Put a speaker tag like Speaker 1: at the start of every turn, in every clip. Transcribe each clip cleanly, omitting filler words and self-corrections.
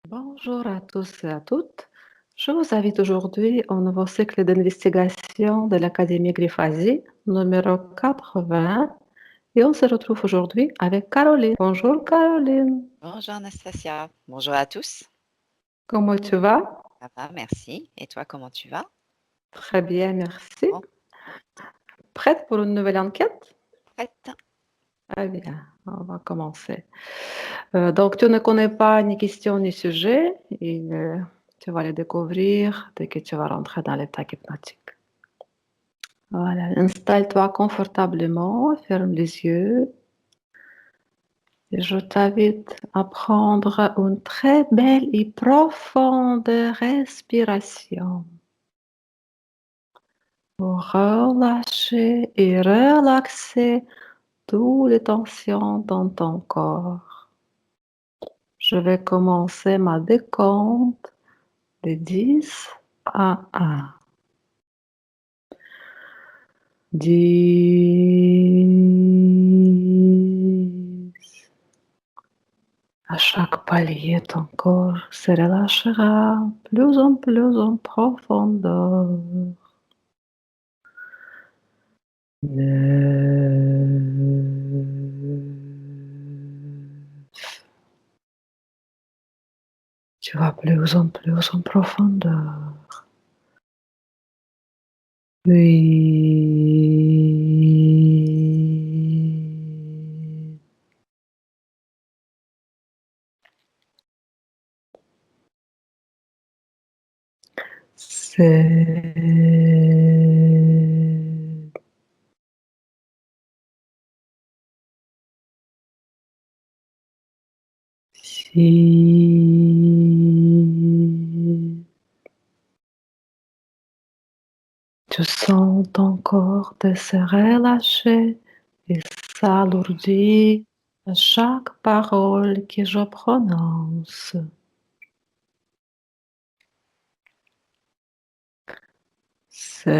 Speaker 1: Bonjour à tous et à toutes. Je vous invite aujourd'hui au nouveau cycle d'investigation de l'Académie Grifasi, numéro 80. Et on se retrouve aujourd'hui avec Caroline. Bonjour Caroline.
Speaker 2: Bonjour Anastasia, bonjour à tous.
Speaker 1: Comment tu vas?
Speaker 2: Ça va, merci. Et toi, comment tu vas?
Speaker 1: Très bien, merci.
Speaker 2: Bon,
Speaker 1: Prête pour une nouvelle enquête?
Speaker 2: prête?
Speaker 1: Très bien, on va commencer. Donc, tu ne connais pas ni question ni sujet et tu vas les découvrir dès que tu vas rentrer dans l'état hypnotique. Voilà, installe-toi confortablement, ferme les yeux et je t'invite à prendre une très belle et profonde respiration pour relâcher et relaxer toutes les tensions dans ton corps. Je vais commencer ma décompte de 10 à 1. 10. À chaque palier, ton corps se relâchera plus en plus en profondeur. 9. Tu vas plus en plus en profondeur. 8. 7. 6. Tu sens ton corps de se relâcher et s'alourdir à chaque parole que je prononce. 5.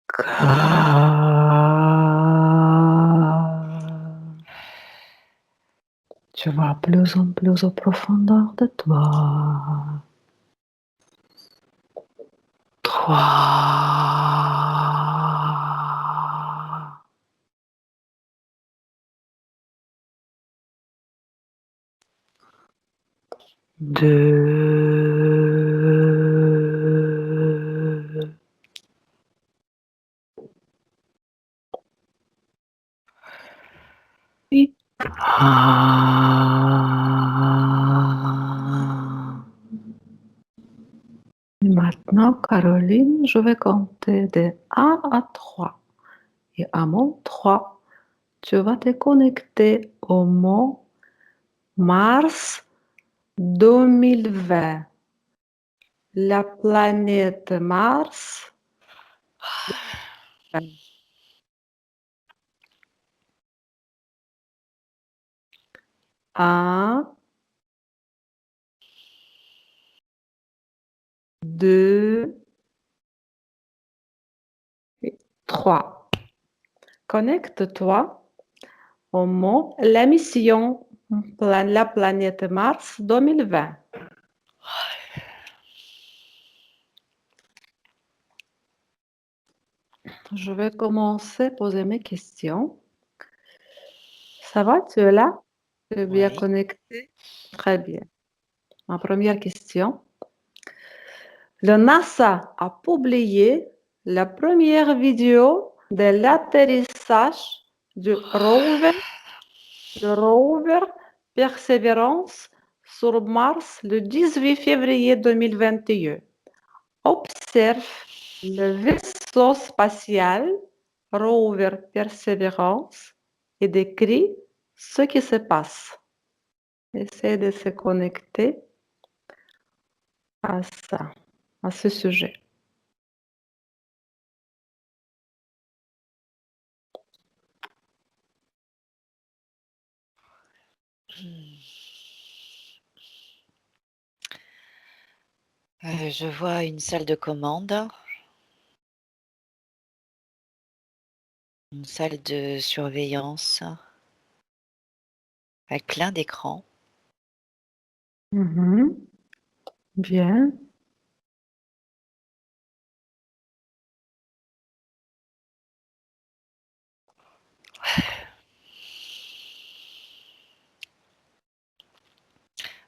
Speaker 1: 4. Tu vas plus en plus en profondeur de toi. 3. 2. Et maintenant, Caroline, je vais compter de 1 à 3. Et à mon 3, tu vas te connecter au mot Mars 2020. La planète Mars. 1, 2 et 3. Connecte-toi au mot la mission, la planète Mars 2020. Je vais commencer à poser mes questions. Ça va, tu es là? Tu es bien
Speaker 2: Oui.
Speaker 1: connecté? Très bien. Ma première question. Le NASA a publié la première vidéo de l'atterrissage du rover Perseverance sur Mars le 18 février 2021. Observe le vaisseau spatial rover Perseverance et décrit ce qui se passe. Essaie de se connecter à ça, à ce sujet.
Speaker 2: Je vois une salle de commande Une salle de surveillance avec plein d'écrans.
Speaker 1: Mhm. Bien.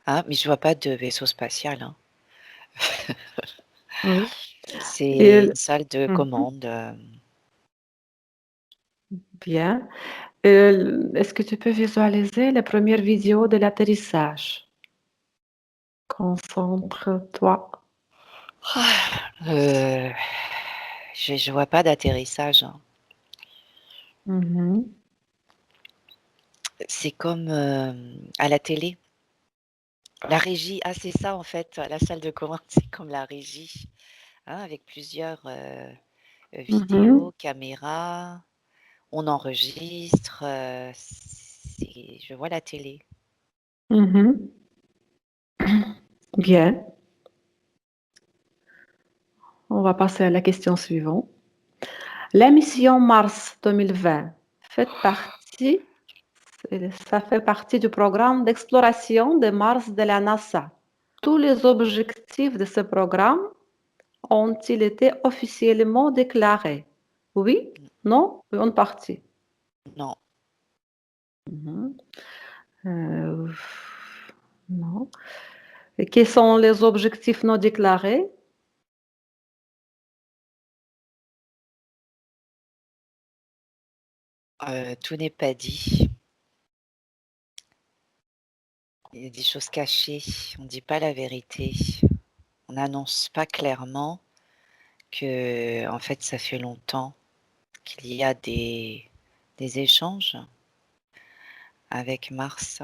Speaker 3: Ah, mais je vois pas de vaisseau spatial, hein.
Speaker 1: Oui. Et
Speaker 3: C'est une salle de
Speaker 1: mhm.
Speaker 3: commande,
Speaker 1: Bien. Est-ce que tu peux visualiser les premières vidéos de l'atterrissage? Concentre-toi.
Speaker 3: heu, je vois pas d'atterrissage, hein.
Speaker 1: Mhm.
Speaker 3: C'est comme, à la télé. La régie, ah c'est ça en fait, la salle de commande, c'est comme la régie, hein, avec plusieurs,
Speaker 1: Mhm.
Speaker 3: vidéos, caméras, on enregistre, c'est je vois la télé.
Speaker 1: Mhm. Bien. On va passer à la question suivante. La mission Mars 2020 fait partie, ça fait partie du programme d'exploration de Mars de la NASA. Tous les objectifs de ce programme ont-ils été officiellement déclarés? Oui, non, ou en partie.
Speaker 3: Non,
Speaker 1: Mhm. Euh, non. Et quels sont les objectifs non déclarés?
Speaker 3: tout n'est pas dit. Il y a des choses cachées, on dit pas la vérité. On n'annonce pas clairement que, en fait, ça fait longtemps qu'il y a des échanges avec Mars.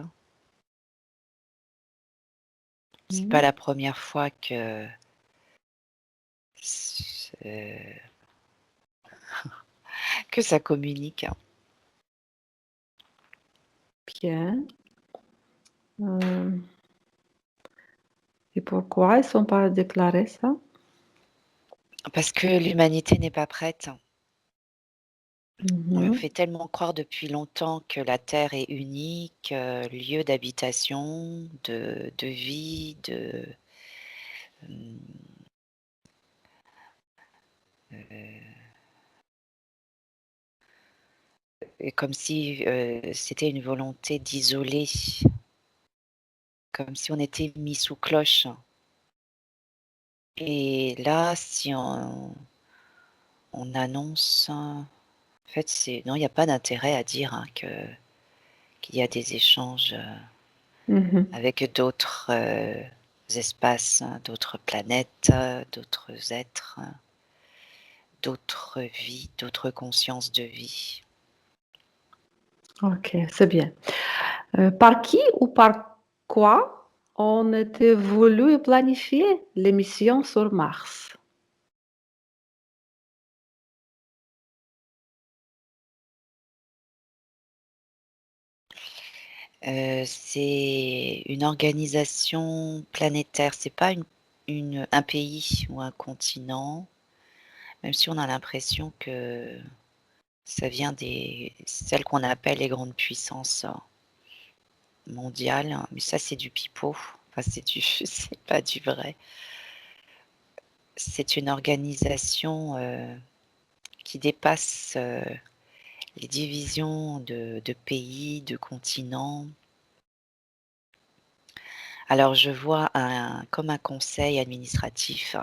Speaker 3: C'est pas
Speaker 1: Mhm.
Speaker 3: la première fois s que ça communique, hein.
Speaker 1: Bien. Euh, et pourquoi ils ne sont pas déclarés ça?
Speaker 3: Parce que l'humanité n'est pas prête. On me
Speaker 1: Mhm.
Speaker 3: fait tellement croire depuis longtemps que la Terre est unique, lieu d'habitation, de vie, de, mmh, et comme si, c'était une volonté d'isoler, comme si on était mis sous cloche. Et là, si on annonce, en fait, c'est non, il y a pas d'intérêt à dire, hein, qu'il y a des échanges,
Speaker 1: Mhm.
Speaker 3: avec d'autres, espaces, hein, d'autres planètes, d'autres êtres, d'autres vies, d'autres consciences de vie.
Speaker 1: Ok, c'est bien. Par qui ou par quoi on était voulu et planifié les missions sur Mars?
Speaker 3: C'est une organisation planétaire, c'est pas un pays ou un continent, même si on a l'impression que ça vient des celles qu'on appelle les grandes puissances mondiales, mais ça c'est du pipeau, enfin c'est du c'est pas du vrai. C'est une organisation, qui dépasse, les divisions de pays, de continents. Alors je vois comme un conseil administratif,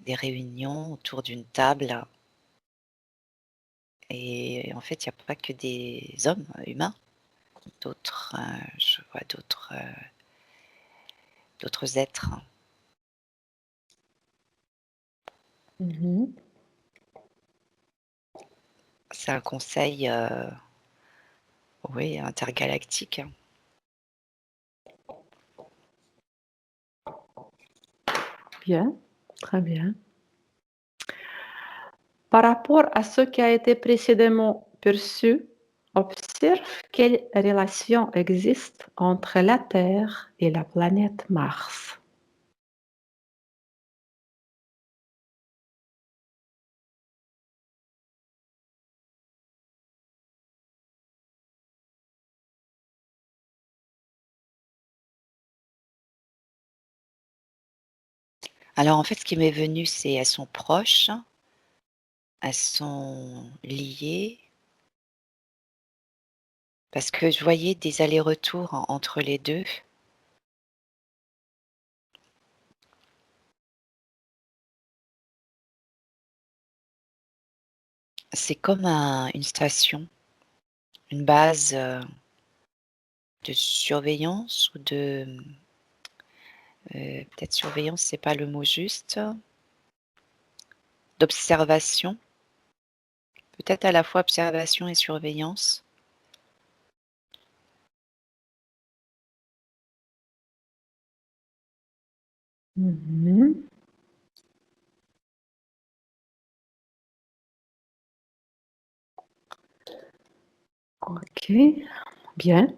Speaker 3: des réunions autour d'une table et en fait, il y a pas que des hommes humains, d'autres, je vois d'autres êtres.
Speaker 1: Mhm.
Speaker 3: C'est un conseil, oui, intergalactique.
Speaker 1: Bien, très bien. Par rapport à ce qui a été précédemment perçu, observe quelle relation existe entre la Terre et la planète Mars.
Speaker 3: Alors en fait, ce qui m'est venu, c'est elles sont proches, elles sont liées, parce que je voyais des allers-retours entre les deux. C'est comme une station, une base de surveillance ou de... peut-être surveillance, c'est pas le mot juste, d'observation, peut-être à la fois observation et surveillance.
Speaker 1: Mhm. Ok, bien.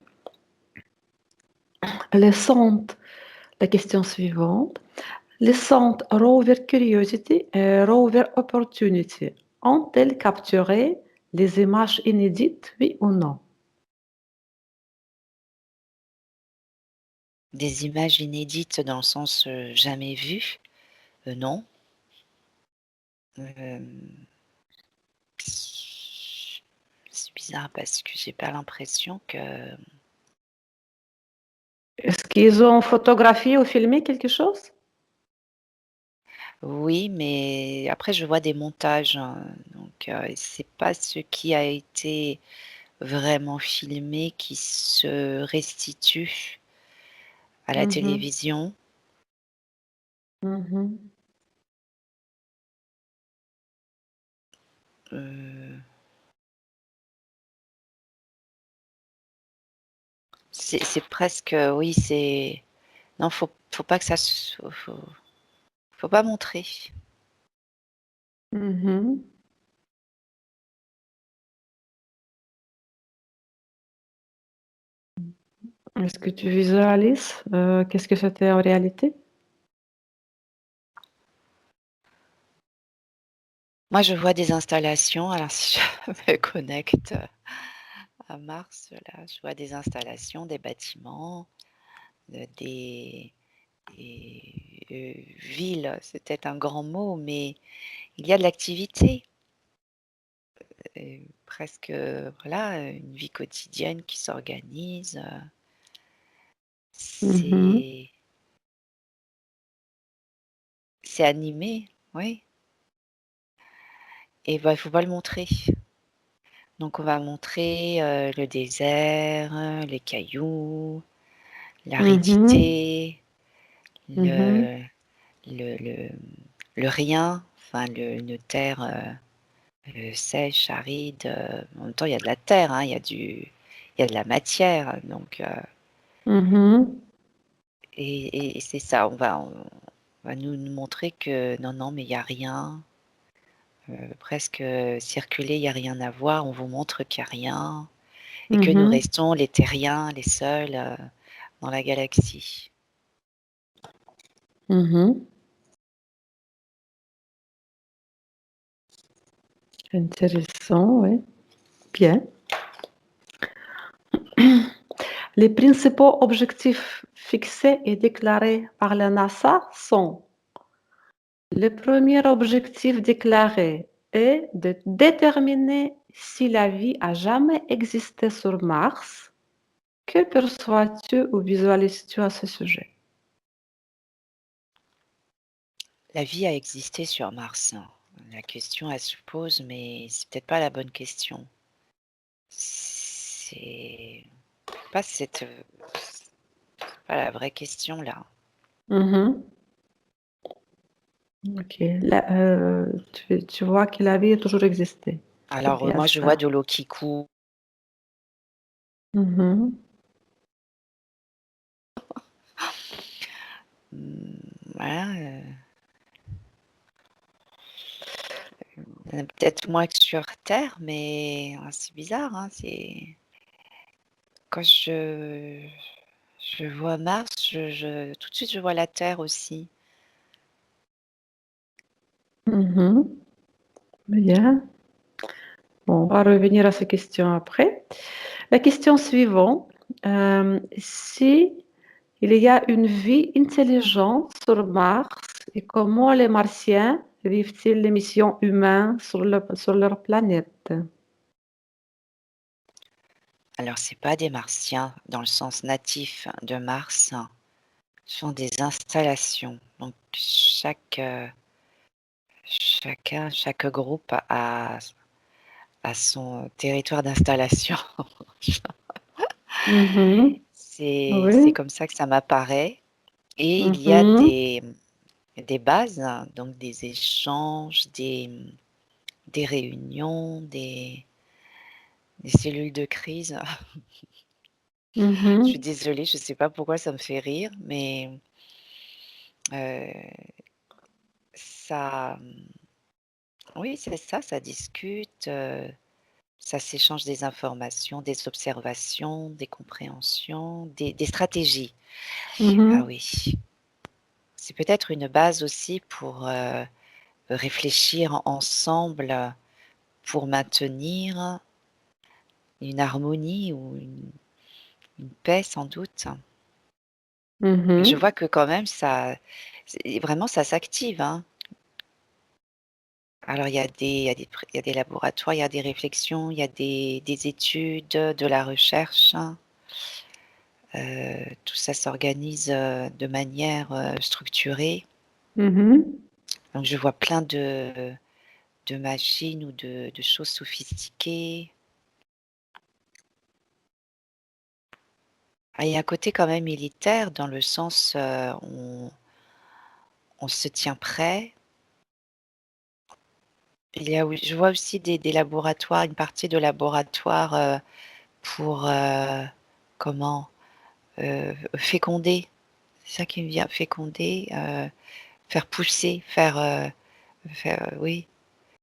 Speaker 1: Les centres, la question suivante. Les centres Rover Curiosity et Rover Opportunity ont-elles capturé les images inédites, oui ou non?
Speaker 3: Des images inédites dans le sens jamais vues, non. C'est bizarre parce que j'ai pas l'impression que...
Speaker 1: Est-ce qu'ils ont photographié ou filmé quelque chose?
Speaker 3: Oui, mais après je vois des montages, donc c'est pas ce qui a été vraiment filmé qui se restitue à la
Speaker 1: Mhm,
Speaker 3: télévision.
Speaker 1: mhm.
Speaker 3: Heu, c'est presque, oui, c'est non, faut pas que ça se faut pas montrer.
Speaker 1: Mhm. Est-ce que tu visualises qu'est-ce que c'était en réalité?
Speaker 3: Moi, je vois des installations, alors si je me connecte à Mars, là, je vois des installations, des bâtiments, des villes, c'est peut-être un grand mot, mais il y a de l'activité, presque, voilà, une vie quotidienne qui s'organise,
Speaker 1: Mhm,
Speaker 3: c'est c'est animé, oui, et bah, il faut pas le montrer. Donc on va montrer, le désert, les cailloux,
Speaker 1: mhm,
Speaker 3: l'aridité,
Speaker 1: mhm,
Speaker 3: le le le le rien, enfin une terre, sèche, aride, en même temps il y a de la terre, hein, il y a de la matière, donc
Speaker 1: mhm,
Speaker 3: et c'est ça, on va nous montrer que non, non, mais il y a rien, presque, circuler, il y a rien à voir, on vous montre qu'il y a rien et que nous
Speaker 1: mhm,
Speaker 3: restons les terriens, les seuls, dans la galaxie.
Speaker 1: mhm. Intéressant, oui. Bien. Les principaux objectifs fixés et déclarés par la NASA sont: le premier objectif déclaré est de déterminer si la vie a jamais existé sur Mars. Que perçois-tu ou visualises-tu à ce sujet?
Speaker 3: La vie a existé sur Mars. La question, elle se pose, mais c'est peut-être pas la bonne question. C'est pas cette, pas la vraie question là.
Speaker 1: Mhm. Ok. Là, tu vois que la vie a toujours existé. C'est
Speaker 3: Alors,
Speaker 1: bien
Speaker 3: moi je vois
Speaker 1: ça.
Speaker 3: de l'eau qui coule.
Speaker 1: Mhm.
Speaker 3: Voilà, il y en a peut-être moins que sur terre, mais c'est bizarre, hein, c'est quand je vois Mars, je tout de suite je vois la Terre aussi.
Speaker 1: Mhm. Bien. Bon, on va revenir à ces questions après. La question suivante, si il y a une vie intelligente sur Mars, Mars et comment les Martiens vivent-ils les missions humaines sur leur planète?
Speaker 3: Alors, c'est pas des Martiens dans le sens natif de Mars, ce sont des installations. Donc chaque groupe a son territoire d'installation.
Speaker 1: Mhm.
Speaker 3: C'est
Speaker 1: Oui.
Speaker 3: comme ça que ça m'apparaît et il y a
Speaker 1: Mhm.
Speaker 3: des bases, donc des échanges, des réunions, des cellules de crise. Je suis
Speaker 1: Mhm.
Speaker 3: désolée, je ne sais pas pourquoi ça me fait rire, mais ça, oui, c'est ça, ça discute, ça s'échange des informations, des observations, des compréhensions, des stratégies. Ah
Speaker 1: Mhm.
Speaker 3: oui, c'est peut-être une base aussi pour, réfléchir ensemble, pour maintenir une harmonie ou une paix sans doute. Je
Speaker 1: Mhm.
Speaker 3: vois que quand même vraiment ça s'active, hein. Alors il y a des laboratoires, il y a des réflexions, il y a des études, de la recherche, hein. Tout ça s'organise, de manière, structurée.
Speaker 1: Mhm.
Speaker 3: Donc je vois plein de machines ou de choses sophistiquées. Ah, il y a un côté quand même militaire dans le sens, on se tient prêt. Il y a oui, je vois aussi des laboratoires, une partie de laboratoire, pour, comment? Féconder. C'est ça qui me vient, féconder, faire pousser, oui,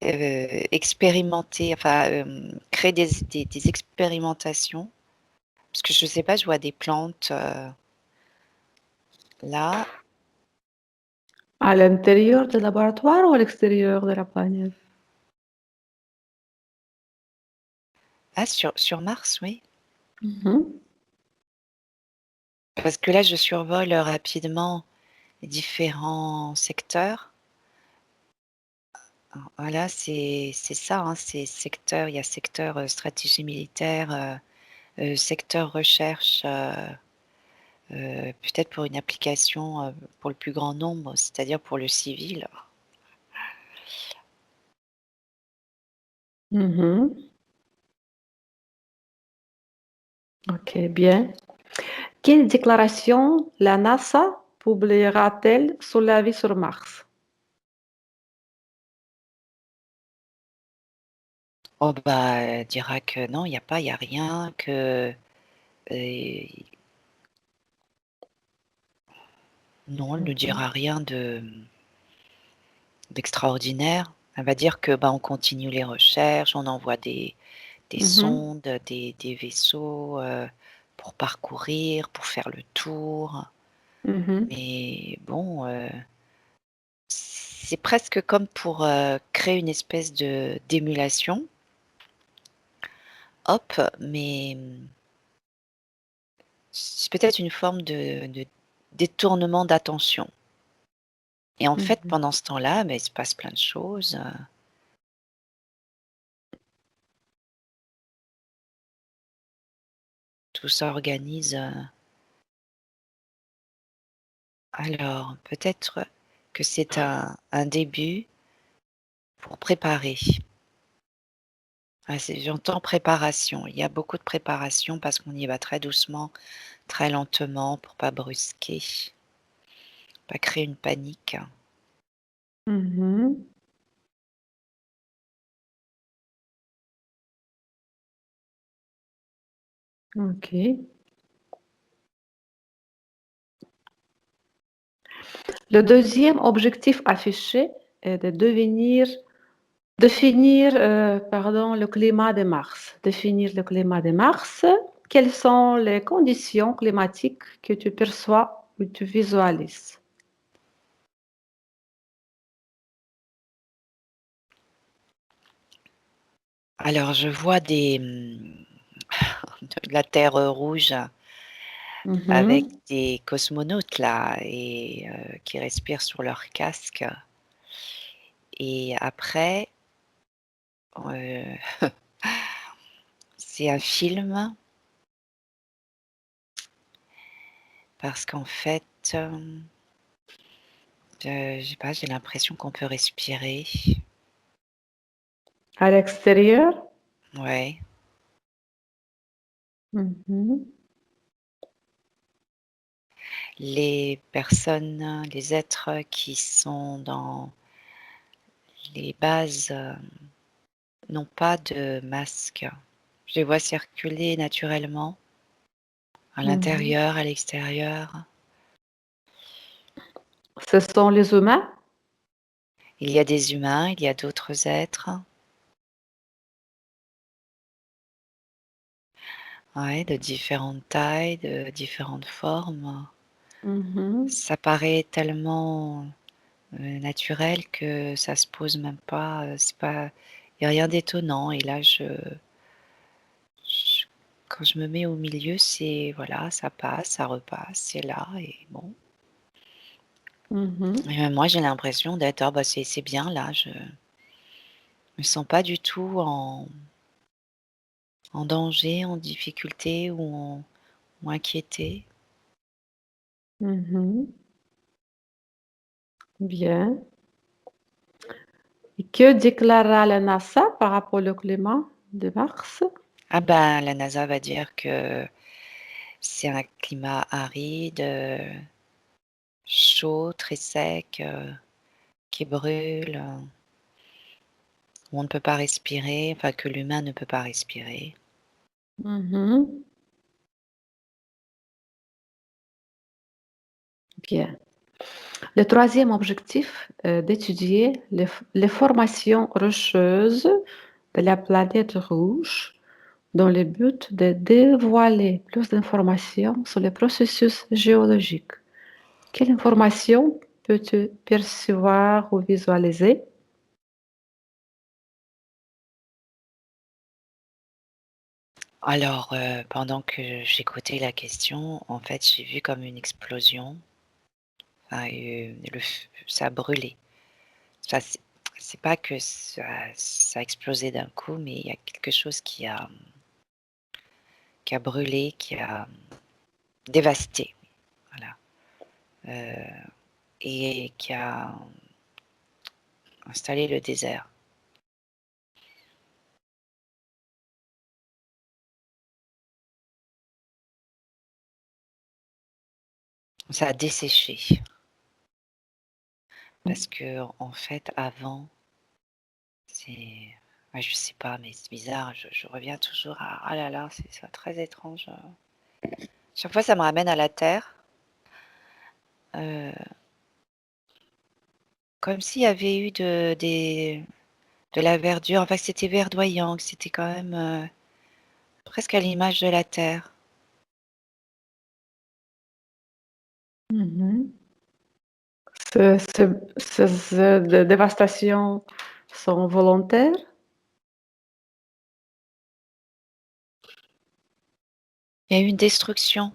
Speaker 3: expérimenter, enfin, créer des expérimentations. Parce que je sais pas, je vois des plantes, là.
Speaker 1: À l'intérieur du laboratoire ou à l'extérieur de la planète?
Speaker 3: Ah, sur Mars, oui.
Speaker 1: Mhm.
Speaker 3: Parce que là, je survole, rapidement les différents secteurs. Voilà, c'est ça, hein, c'est secteur il y a secteur, stratégie militaire, secteur recherche, peut-être pour une application, pour le plus grand nombre, c'est-à-dire pour le civil.
Speaker 1: Mhm. Ok, bien. Quelle déclaration la NASA publiera-t-elle sur la vie sur Mars?
Speaker 3: Oh bah, elle dira que non, il y a rien, que, heu, non, elle ne
Speaker 1: Mhm.
Speaker 3: dira rien d'extraordinaire. Elle va dire que, bah, on continue les recherches, on envoie des
Speaker 1: Mhm.
Speaker 3: sondes, des vaisseaux, pour parcourir, pour faire le tour.
Speaker 1: Mhm.
Speaker 3: Mais bon, c'est presque comme pour, créer une espèce d'émulation. Hop, mais c'est peut-être une forme de détournement d'attention et en fait,
Speaker 1: Mhm.
Speaker 3: pendant ce temps-là, il se passe plein de choses, tout s'organise, alors peut-être que c'est un début pour préparer. Ah, j'entends préparation. Il y a beaucoup de préparation parce qu'on y va très doucement, très lentement pour pas brusquer, pas créer une panique.
Speaker 1: Mhm. Ok. Le deuxième objectif affiché est de définir, pardon, le climat de Mars. Définir le climat de Mars. Quelles sont les conditions climatiques que tu perçois ou tu visualises?
Speaker 3: Alors je vois de la terre, rouge, avec
Speaker 1: Mhm.
Speaker 3: des cosmonautes là et qui respirent sur leur casque. Et après, heu, c'est un film parce qu'en fait, je sais pas, j'ai l'impression qu'on peut respirer.
Speaker 1: À l'extérieur?
Speaker 3: Ouais.
Speaker 1: Mhm.
Speaker 3: Les personnes, les êtres qui sont dans les bases, n'ont pas de masque. Je les vois circuler naturellement, à
Speaker 1: Mhm.
Speaker 3: l'intérieur, à l'extérieur.
Speaker 1: Ce sont les humains?
Speaker 3: Il y a des humains, il y a d'autres êtres, ouais, de différentes tailles, de différentes formes.
Speaker 1: Mhm.
Speaker 3: Ça paraît tellement, naturel que ça se pose même pas, c'est pas il y a rien d'étonnant et là je quand je me mets au milieu, c'est voilà, ça passe, ça repasse, c'est là et bon
Speaker 1: Mhm.
Speaker 3: et même moi, j'ai l'impression d'être: «Ah bah, c'est bien là, je me sens pas du tout en danger, en difficulté ou inquiétée».
Speaker 1: Mhm. Bien. Et que déclara la NASA par rapport au climat de Mars?
Speaker 3: Ah ben, la NASA va dire que c'est un climat aride, chaud, très sec, qui brûle, où on ne peut pas respirer, enfin que l'humain ne peut pas respirer.
Speaker 1: Mhm. Bien. Le troisième objectif, d'étudier les formations rocheuses de la planète rouge dans le but de dévoiler plus d'informations sur les processus géologiques. Quelle information peux-tu percevoir ou visualiser?
Speaker 3: Alors, pendant que j'écoutais la question, en fait, j'ai vu comme une explosion, enfin, le f ça a brûlé. Enfin, c'est pas que ça a explosé d'un coup, mais il y a quelque chose qui a brûlé, qui a dévasté, voilà, et qui a installé le désert. Ça a desséché parce que en fait, avant, c'est ouais, je sais pas, mais c'est bizarre, je reviens toujours à ah là là, c'est très étrange, chaque fois ça me ramène à la terre, heu, comme s'il y avait eu de la verdure, enfin que c'était verdoyant, que c'était quand même, presque à l'image de la terre.
Speaker 1: Mhm. Ces dévastations sont volontaires?
Speaker 3: Il y a eu une destruction.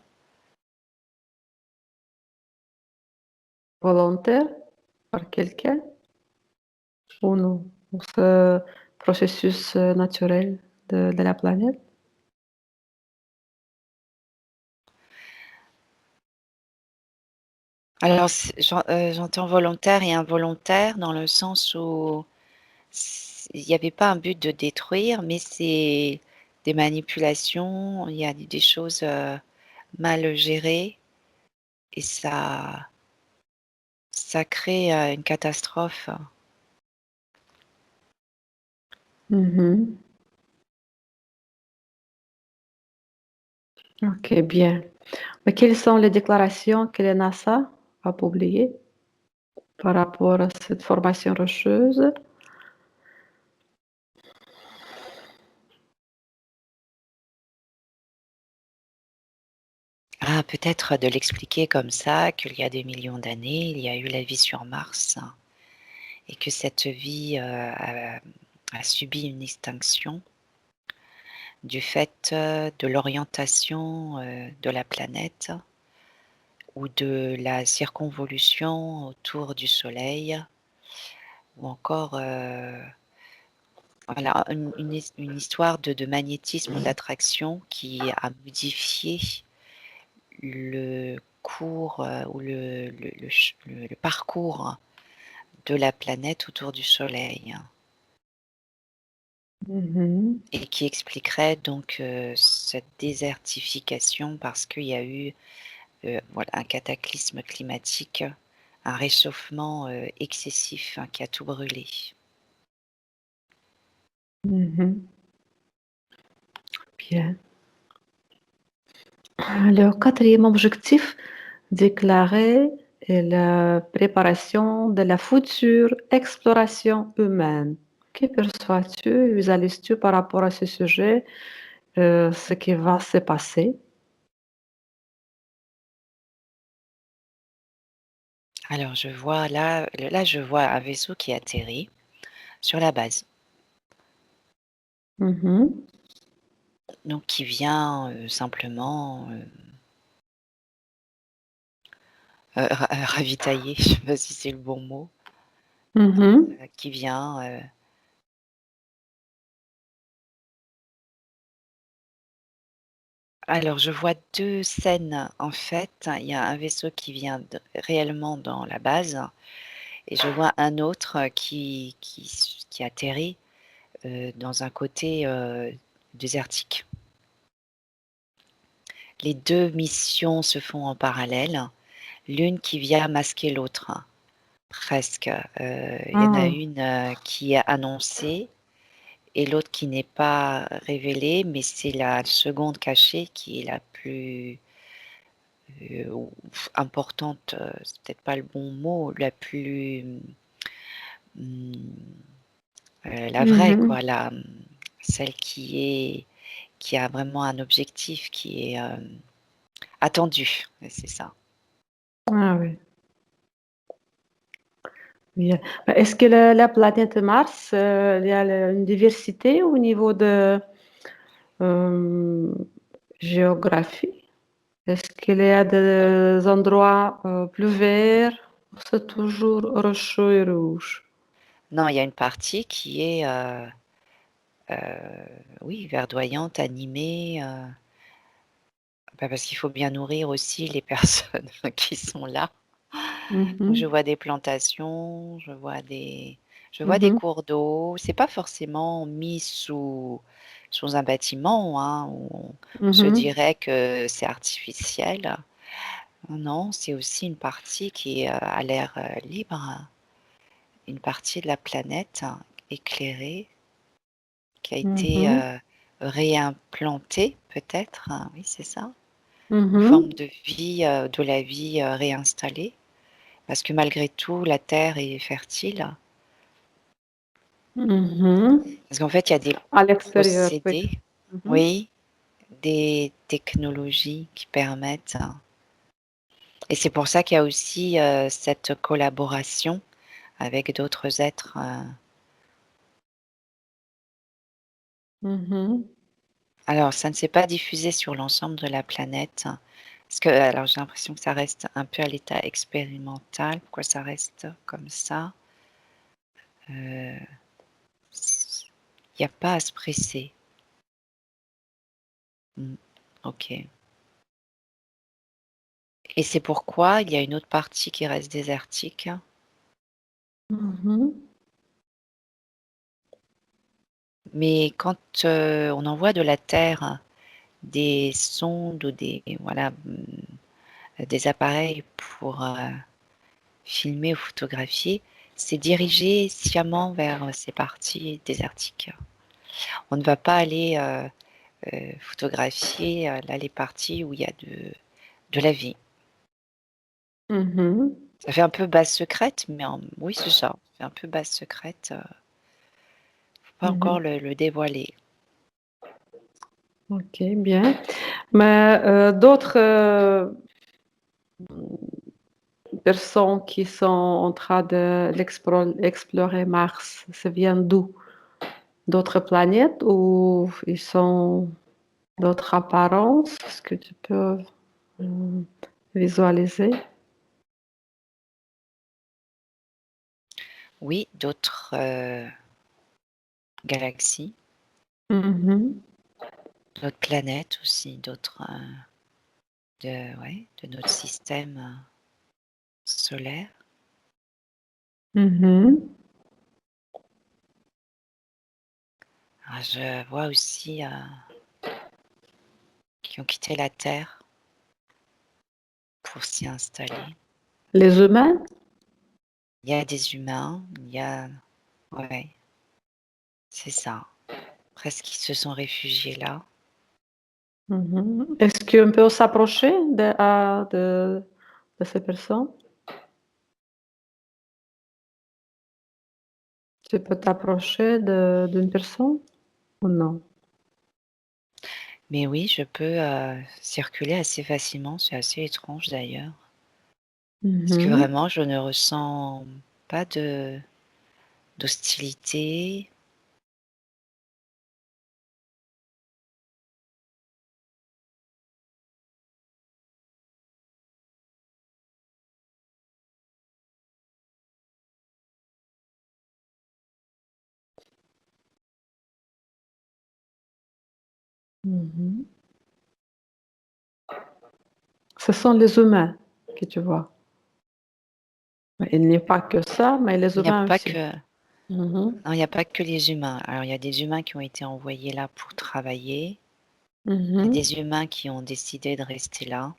Speaker 1: Volontaires par quelqu'un ou non? Ou ce processus naturel de la planète?
Speaker 3: Alors j'entends volontaire et involontaire dans le sens où il y avait pas un but de détruire, mais c'est des manipulations, il y a des choses, mal gérées et ça crée, une catastrophe.
Speaker 1: Mhm. Ok, bien. Mais quelles sont les déclarations que la NASA a publiées par rapport à cette formation rocheuse?
Speaker 3: Ah, peut-être de l'expliquer comme ça, qu'il y a des millions d'années, il y a eu la vie sur Mars et que cette vie, a subi une extinction, du fait de l'orientation de la planète ou de la circonvolution autour du Soleil, ou encore voilà, une histoire de magnétisme ou d'attraction qui a modifié le cours ou le parcours de la planète autour du Soleil.
Speaker 1: Mhm.
Speaker 3: Et qui expliquerait donc cette désertification parce qu'il y a eu voilà, un cataclysme climatique, un réchauffement excessif qui a tout brûlé.
Speaker 1: Mhm. Bien. Le quatrième objectif déclaré est la préparation de la future exploration humaine. Que perçois-tu, visualises-tu par rapport à ce sujet, ce qui va se passer?
Speaker 3: Alors je vois là je vois un vaisseau qui atterrit sur la base,
Speaker 1: Mhm.
Speaker 3: donc qui vient simplement ravitailler, je ne sais pas si c'est le bon mot,
Speaker 1: Mhm.
Speaker 3: qui vient alors je vois 2 scènes en fait. Il y a un vaisseau qui vient réellement dans la base et je vois un autre qui atterrit dans un côté désertique. Les 2 missions se font en parallèle, l'une qui vient masquer l'autre, presque. Il y en a
Speaker 1: Ah.
Speaker 3: une qui est annoncée et l'autre qui n'est pas révélée, mais c'est la seconde cachée qui est la plus ou importante, c'est peut-être pas le bon mot, la plus, mmh, la vraie
Speaker 1: Mhm.
Speaker 3: quoi, celle qui a vraiment un objectif qui est, attendu, c'est ça.
Speaker 1: Ah oui, bien. Bah, est-ce que la planète Mars, il y a une diversité au niveau de, hem, géographie? Est-ce qu'il y a des endroits, plus verts ou c'est toujours rocheux et rouge?
Speaker 3: Non, il y a une partie qui est, oui, verdoyante, animée, bah, parce qu'il faut bien nourrir aussi les personnes qui sont là. Donc je
Speaker 1: Mhm.
Speaker 3: vois des plantations, je vois des
Speaker 1: Mhm.
Speaker 3: cours d'eau. C'est pas forcément mis sous un bâtiment, hein, où on se
Speaker 1: Mhm.
Speaker 3: dirait que c'est artificiel. Non, c'est aussi une partie qui est, à l'air, libre, une partie de la planète éclairée qui a été,
Speaker 1: Mhm.
Speaker 3: réimplantée peut-être, oui c'est ça? Une forme
Speaker 1: Mhm.
Speaker 3: de vie, de la vie, réinstallée. Parce que malgré tout la terre est fertile.
Speaker 1: Mhm.
Speaker 3: Parce qu'en fait, il y a des
Speaker 1: À l'extérieur, oui.
Speaker 3: procédés,
Speaker 1: Mhm.
Speaker 3: oui, des technologies qui permettent et c'est pour ça qu'il y a aussi, cette collaboration avec d'autres êtres,
Speaker 1: Mhm.
Speaker 3: alors ça ne s'est pas diffusé sur l'ensemble de la planète, parce que alors j'ai l'impression que ça reste un peu à l'état expérimental. Pourquoi ça reste comme ça? Heu, il y a pas à se presser. Mmh. OK. Et c'est pourquoi il y a une autre partie qui reste désertique?
Speaker 1: Mhm.
Speaker 3: Mais quand, on envoie de la Terre des sondes ou des appareils pour, filmer ou photographier, c'est dirigé sciemment vers, ces parties désertiques. On ne va pas aller, photographier, là, les parties où il y a de la vie.
Speaker 1: Mhm.
Speaker 3: Ça fait un peu base secrète, mais en oui, c'est ça, ça fait un peu base secrète, faut pas encore
Speaker 1: Mhm.
Speaker 3: le dévoiler.
Speaker 1: OK, bien. Mais, d'autres, personnes qui sont en train de explorer Mars, ça vient d'où? d'autres planètes ou ils sont d'autres apparences? Est-ce que tu peux visualiser?
Speaker 3: Oui, d'autres galaxies,
Speaker 1: Mhm.
Speaker 3: d'autres planètes aussi, d'autres de notre système solaire.
Speaker 1: Mhm.
Speaker 3: Alors, je vois aussi qui ont quitté la Terre pour s'y installer.
Speaker 1: Les humains?
Speaker 3: Il y a des humains, il y a... Ouais, c'est ça. Presque ils se sont réfugiés là.
Speaker 1: Mhm. Est-ce qu'on peut s'approcher de ces personnes? Tu peux t'approcher d'une personne ou non?
Speaker 3: Mais oui, je peux circuler assez facilement, c'est assez étrange d'ailleurs. Parce que
Speaker 1: Mhm.
Speaker 3: vraiment, je ne ressens pas d'hostilité.
Speaker 1: Mhm. Ce sont les humains que tu vois. Il n'y a pas que ça, mais les
Speaker 3: Il n'y a
Speaker 1: humains
Speaker 3: pas
Speaker 1: aussi.
Speaker 3: que...
Speaker 1: Mhm.
Speaker 3: Non, il n'y a pas que les humains. Alors, il y a des humains qui ont été envoyés là pour travailler. Il y a
Speaker 1: Mhm.
Speaker 3: des humains qui ont décidé de rester là.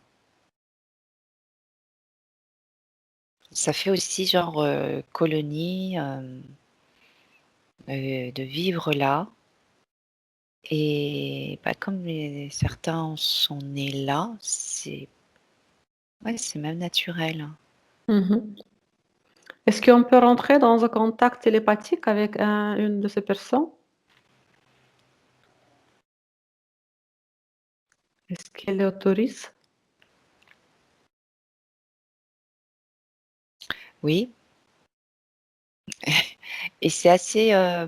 Speaker 3: Ça fait aussi genre colonie, de vivre là. Et bah, comme certains sont nés là, c'est même naturel.
Speaker 1: Mhm. Est-ce qu'on peut rentrer dans un contact télépathique avec une de ces personnes? Est-ce qu'elle l'autorise?
Speaker 3: Oui, et c'est assez, enfin,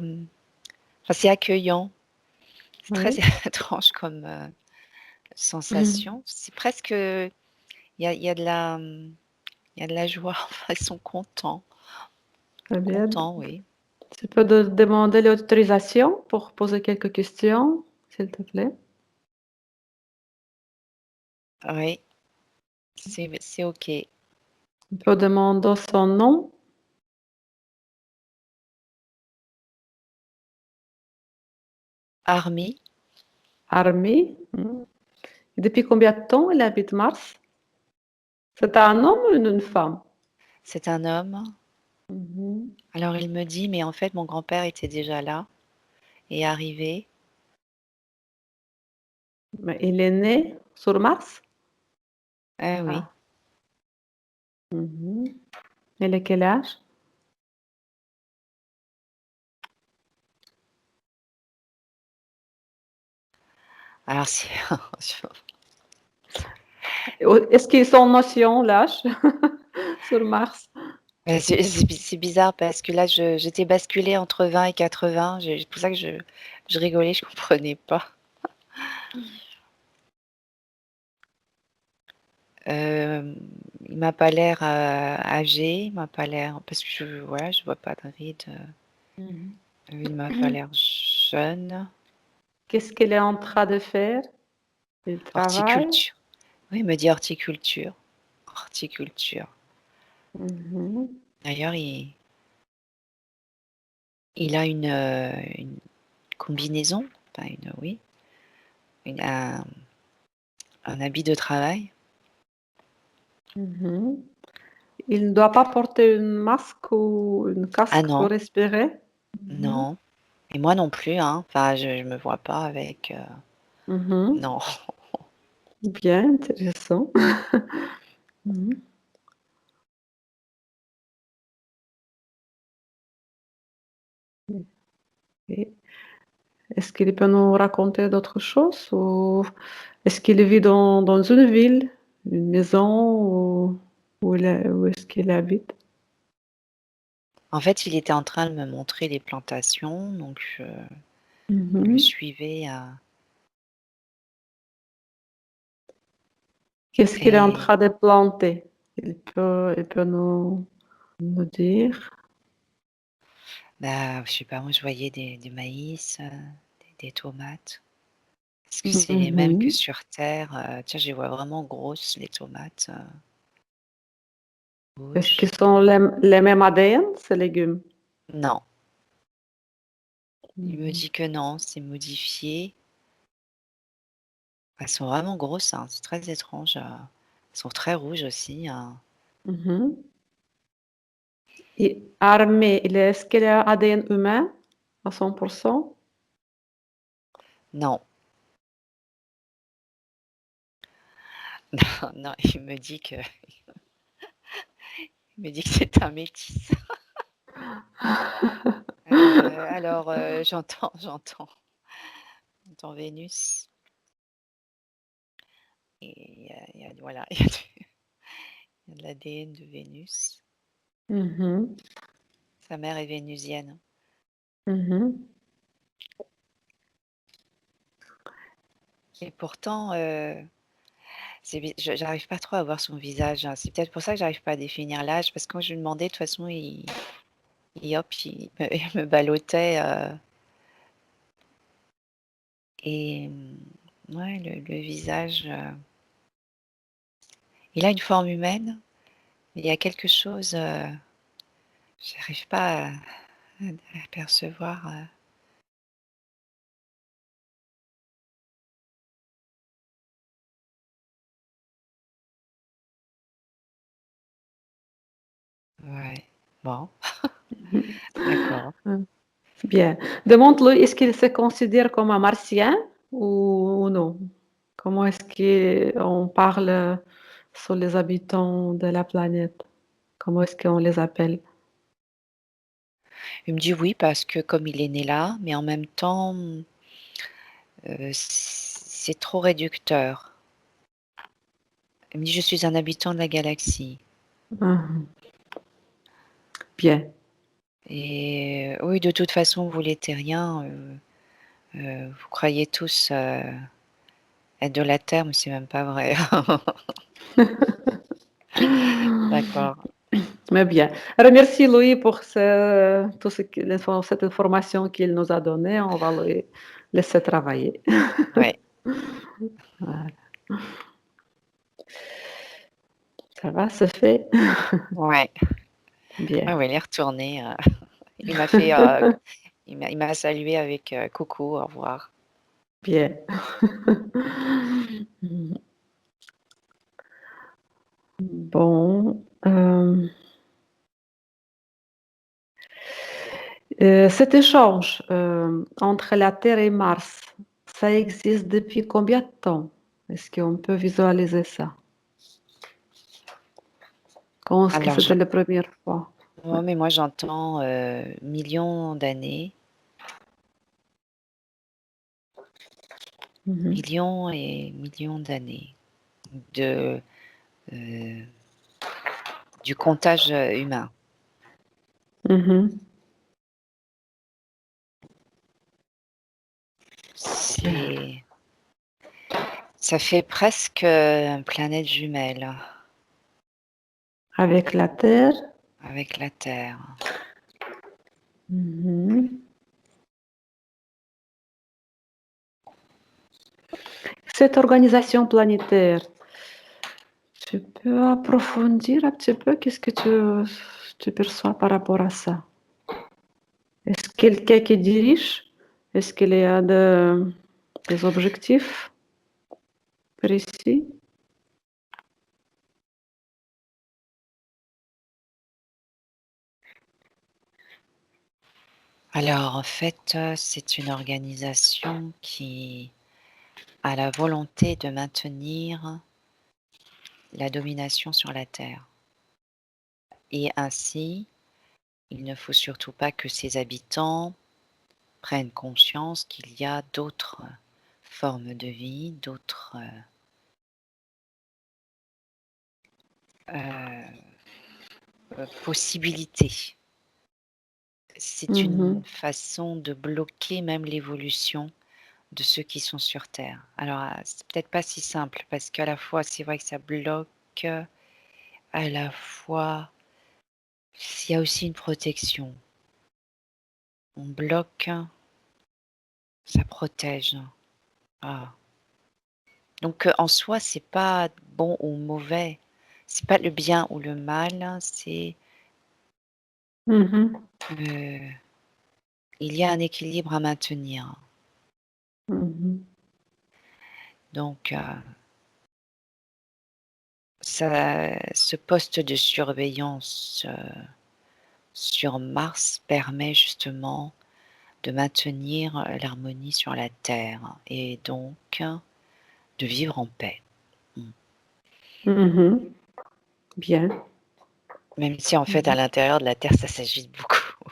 Speaker 3: c'est accueillant. C'est très
Speaker 1: Oui.
Speaker 3: étrange comme
Speaker 1: Mhm.
Speaker 3: sensation. C'est presque, il y a de la, il y a de la joie. Enfin, ils sont
Speaker 1: Très bien.
Speaker 3: contents, oui.
Speaker 1: Tu peux demander l'autorisation pour poser quelques questions, s'il te plaît?
Speaker 3: Oui, c'est OK.
Speaker 1: Tu peux demander son nom,
Speaker 3: Army,
Speaker 1: Army. Mhm. Depuis combien de temps elle habite Mars? C'est un homme ou une femme?
Speaker 3: c'est un homme.
Speaker 1: Mhm.
Speaker 3: Alors il me dit: «Mais en fait, mon grand-père était déjà là et arrivé».
Speaker 1: Mais il est né sur Mars?
Speaker 3: Ah oui.
Speaker 1: Ah. Mhm. Elle a quel âge?
Speaker 3: Alors c'est
Speaker 1: Est-ce qu'ils sont notion l'âge sur Mars?
Speaker 3: c'est bizarre parce que là, j'étais basculée entre 20 et 80. C'est pour ça que je rigolais, je comprenais pas. Il m'a pas l'air âgé, il m'a pas l'air parce que je vois pas de rides.
Speaker 1: Mhm.
Speaker 3: Il m'a pas l'air jeune.
Speaker 1: Qu'est-ce qu'elle est en train de faire? Il travaille?
Speaker 3: Horticulture. Oui, il me dit horticulture. Horticulture.
Speaker 1: Mhm.
Speaker 3: D'ailleurs, il a une combinaison, enfin oui, une un habit de travail.
Speaker 1: Mhm. Il ne doit pas porter un masque ou un
Speaker 3: Ah
Speaker 1: casque pour
Speaker 3: non,
Speaker 1: respirer? Mhm.
Speaker 3: non, et moi non plus, hein. Enfin, je me vois pas avec,
Speaker 1: Mhm.
Speaker 3: non.
Speaker 1: Bien, intéressant. Mhm. Et est-ce qu'il peut nous raconter d'autres choses ou est-ce qu'il vit dans une ville, une maison ou où est-ce qu'il habite?
Speaker 3: En fait, il était en train de me montrer les plantations, donc Vous le
Speaker 1: Mhm.
Speaker 3: suivez
Speaker 1: Qu'est-ce qu'il est en
Speaker 3: et
Speaker 1: train de planter? Il peut nous dire.
Speaker 3: bah, je sais pas, moi je voyais du maïs, des tomates. Est-ce que c'est les mêmes que
Speaker 1: Mhm.
Speaker 3: sur terre? Tiens, je les vois vraiment grosses, les tomates
Speaker 1: Est-ce qu'ils
Speaker 3: rouges.
Speaker 1: sont les mêmes ADN, ces légumes?
Speaker 3: Non, il me
Speaker 1: Mhm.
Speaker 3: dit que non, c'est modifié. Elles sont vraiment grosses, hein, c'est très étrange. Elles sont très rouges aussi, hein.
Speaker 1: Mhm. Et armé, est-ce qu'il est ADN humain à 100%?
Speaker 3: Non, non, il me dit que c'est un métis. Alors, j'entends Vénus et voilà, il y a de l'ADN de Vénus.
Speaker 1: Mhm.
Speaker 3: Sa mère est vénusienne.
Speaker 1: Mhm.
Speaker 3: Et pourtant, j'arrive pas trop à voir son visage, hein. C'est peut-être pour ça que j'arrive pas à définir l'âge, parce que quand je lui demandais, de toute façon, hop, il me ballottait. Et ouais, le visage, il a une forme humaine, mais il y a quelque chose, j'arrive pas à percevoir. Ouais, bon,
Speaker 1: Mhm.
Speaker 3: d'accord.
Speaker 1: Bien. Demande-lui, est-ce qu'il se considère comme un martien ou non? Comment est-ce qu'on parle sur les habitants de la planète? Comment est-ce qu'on les appelle?
Speaker 3: Il me dit oui parce que comme il est né là, mais en même temps, c'est trop réducteur. Il me dit: «Je suis un habitant de la galaxie»
Speaker 1: Mhm. Bien.
Speaker 3: et oui, de toute façon, vous les terriens, vous croyez tous, être de la Terre, mais c'est même pas vrai. D'accord,
Speaker 1: Mais bien. Remercie Louis pour tout cette information qu'il nous a donnée. On va le laisser travailler.
Speaker 3: ouais,
Speaker 1: Voilà. Ça va, c'est fait?
Speaker 3: ouais. Ouais,
Speaker 1: Bien,
Speaker 3: ouais, il est retourné, il m'a fait, il m'a salué avec, «Coucou, au revoir».
Speaker 1: bien. Bon, cet échange, entre la Terre et Mars, ça existe depuis combien de temps? Est-ce qu'on peut visualiser ça? Quand est-ce que
Speaker 3: Alors je
Speaker 1: c'était la première fois? Ouais.
Speaker 3: ouais, mais moi j'entends, millions d'années,
Speaker 1: Mmh.
Speaker 3: millions et millions d'années de, heu, du comptage, humain.
Speaker 1: Mmh.
Speaker 3: C'est Ça fait presque, une planète jumelle
Speaker 1: Avec la Terre?
Speaker 3: avec la Terre.
Speaker 1: Mmh. Cette organisation planétaire, tu peux approfondir un petit peu? Qu'est-ce que tu perçois par rapport à ça? Est-ce quelqu'un qui dirige? Est-ce qu'il y a des objectifs précis?
Speaker 3: Alors en fait, c'est une organisation qui a la volonté de maintenir la domination sur la Terre et ainsi, il ne faut surtout pas que ses habitants prennent conscience qu'il y a d'autres formes de vie, d'autres, possibilités c'est une
Speaker 1: Mhm.
Speaker 3: façon de bloquer même l'évolution de ceux qui sont sur terre. Alors, c'est peut-être pas si simple parce qu'à la fois, c'est vrai que ça bloque, à la fois, il y a aussi une protection. On bloque, ça protège. Ah. Donc, en soi, c'est pas bon ou mauvais. C'est pas le bien ou le mal, c'est,
Speaker 1: Mhm.
Speaker 3: il y a un équilibre à maintenir.
Speaker 1: Mhm.
Speaker 3: Donc, ce poste de surveillance, sur Mars permet justement de maintenir, l'harmonie sur la Terre et donc de vivre en paix. Mmh.
Speaker 1: Mhm. Bien.
Speaker 3: Même si en fait à
Speaker 1: Mhm.
Speaker 3: l'intérieur de la Terre ça s'agite beaucoup.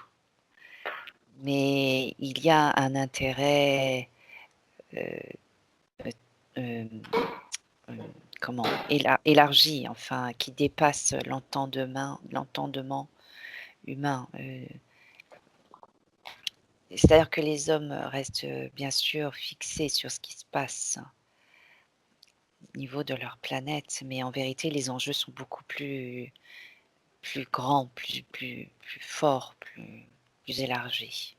Speaker 3: Mais il y a un intérêt, heu heu, hem, comment? Élargi, enfin qui dépasse l'entendement humain, c'est-à-dire que les hommes restent, bien sûr fixés sur ce qui se passe au niveau de leur planète, mais en vérité les enjeux sont beaucoup plus grands, plus forts, plus élargis.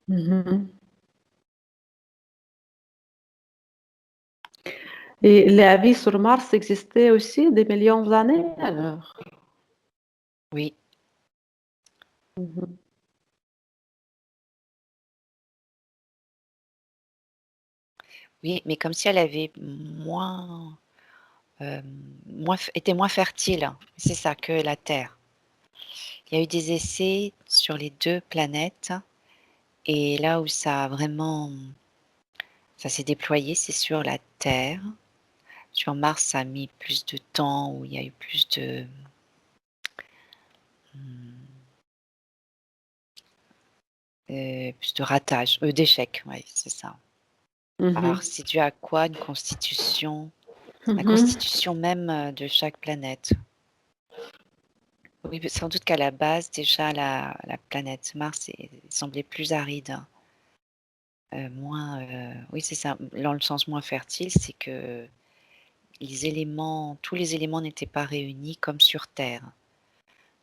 Speaker 1: Mhm. Et la vie sur Mars existait aussi des millions d'années alors?
Speaker 3: Oui,
Speaker 1: Mhm.
Speaker 3: oui, mais comme si elle avait était moins fertile, c'est ça, que la Terre. Il y a eu des essais sur les 2 planètes et là où ça s'est déployé, c'est sur la Terre. Sur Mars, ça a mis plus de temps, où il y a eu mmh, plus de ratage, d'échecs, ouais, c'est ça. Alors
Speaker 1: Mhm.
Speaker 3: c'est dû à quoi? La
Speaker 1: Mhm.
Speaker 3: constitution même, de chaque planète. Oui, sans doute qu'à la base déjà la planète Mars semblait plus aride, moins, oui c'est ça, dans le sens moins fertile, c'est que tous les éléments n'étaient pas réunis comme sur Terre.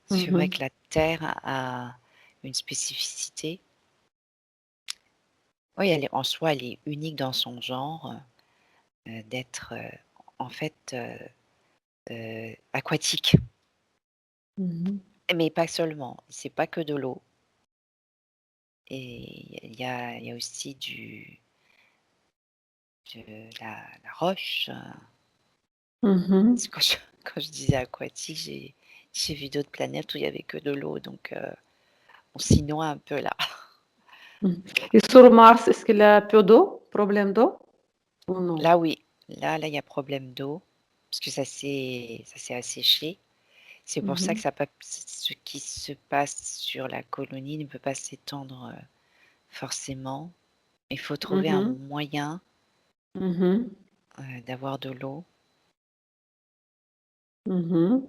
Speaker 3: C'est vrai
Speaker 1: Mhm.
Speaker 3: que la Terre a une spécificité. Oui, en soi, elle est unique dans son genre, d'être, en fait, aquatique.
Speaker 1: Mhm.
Speaker 3: Mais pas seulement, c'est pas que de l'eau et il y a aussi de la roche.
Speaker 1: Mhm.
Speaker 3: Parce que quand je disais aquatique, j'ai vu d'autres planètes où il y avait que de l'eau, donc on s'y noie un peu là.
Speaker 1: Mhm. Et sur Mars, est-ce qu'il y a peu d'eau? Problème d'eau ou non?
Speaker 3: Là oui, là il y a problème d'eau, parce que ça s'est asséché. C'est pour ça que
Speaker 1: Mhm.
Speaker 3: ça pas ce qui se passe sur la colonie ne peut pas s'étendre, forcément. Il faut trouver un
Speaker 1: Mhm.
Speaker 3: moyen,
Speaker 1: Mhm.
Speaker 3: d'avoir de l'eau.
Speaker 1: Mhm.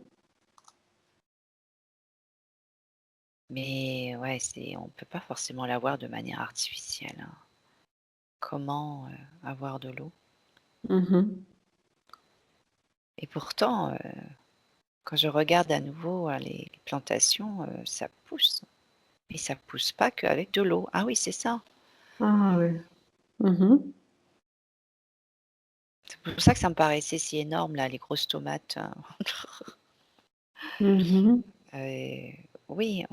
Speaker 3: Mais ouais, on peut pas forcément l'avoir de manière artificielle, hein. Comment, avoir de l'eau?
Speaker 1: Mhm.
Speaker 3: Et pourtant, quand je regarde à nouveau, les plantations, ça pousse. Mais ça pousse pas qu'avec de l'eau. Ah oui, c'est ça.
Speaker 1: Ah oui. Mhm.
Speaker 3: C'est pour ça que ça me paraissait si énorme là, les grosses tomates, hein.
Speaker 1: Mhm.
Speaker 3: Oui,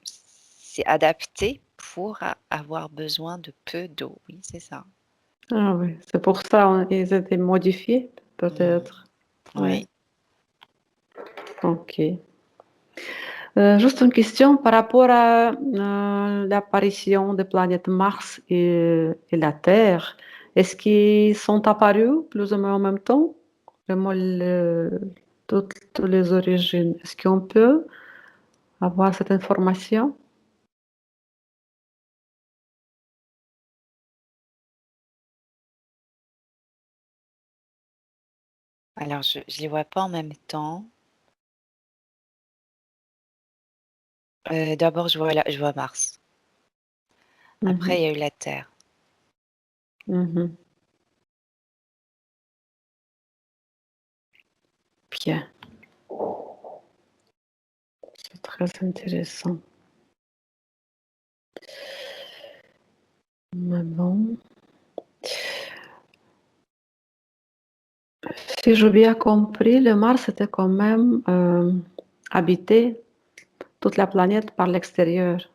Speaker 3: c'est adapté pour avoir besoin de peu d'eau. Oui, c'est ça.
Speaker 1: Ah oui, c'est pour ça ils étaient modifiés
Speaker 3: Mmh.
Speaker 1: peut-être. Ouais,
Speaker 3: Oui.
Speaker 1: OK. Juste une question par rapport à, l'apparition des planètes Mars et la Terre. Est-ce qu'ils sont apparus plus ou moins en même temps? Vraiment toutes les origines. Est-ce qu'on peut avoir cette information?
Speaker 3: Alors je les vois pas en même temps. D'abord, je vois Mars. Après, il y a eu la Terre.
Speaker 1: Mhm. Bien, c'est très intéressant. Mais bon. Si j'ai bien compris, le Mars était quand même habité, toute la planète, par l'extérieur.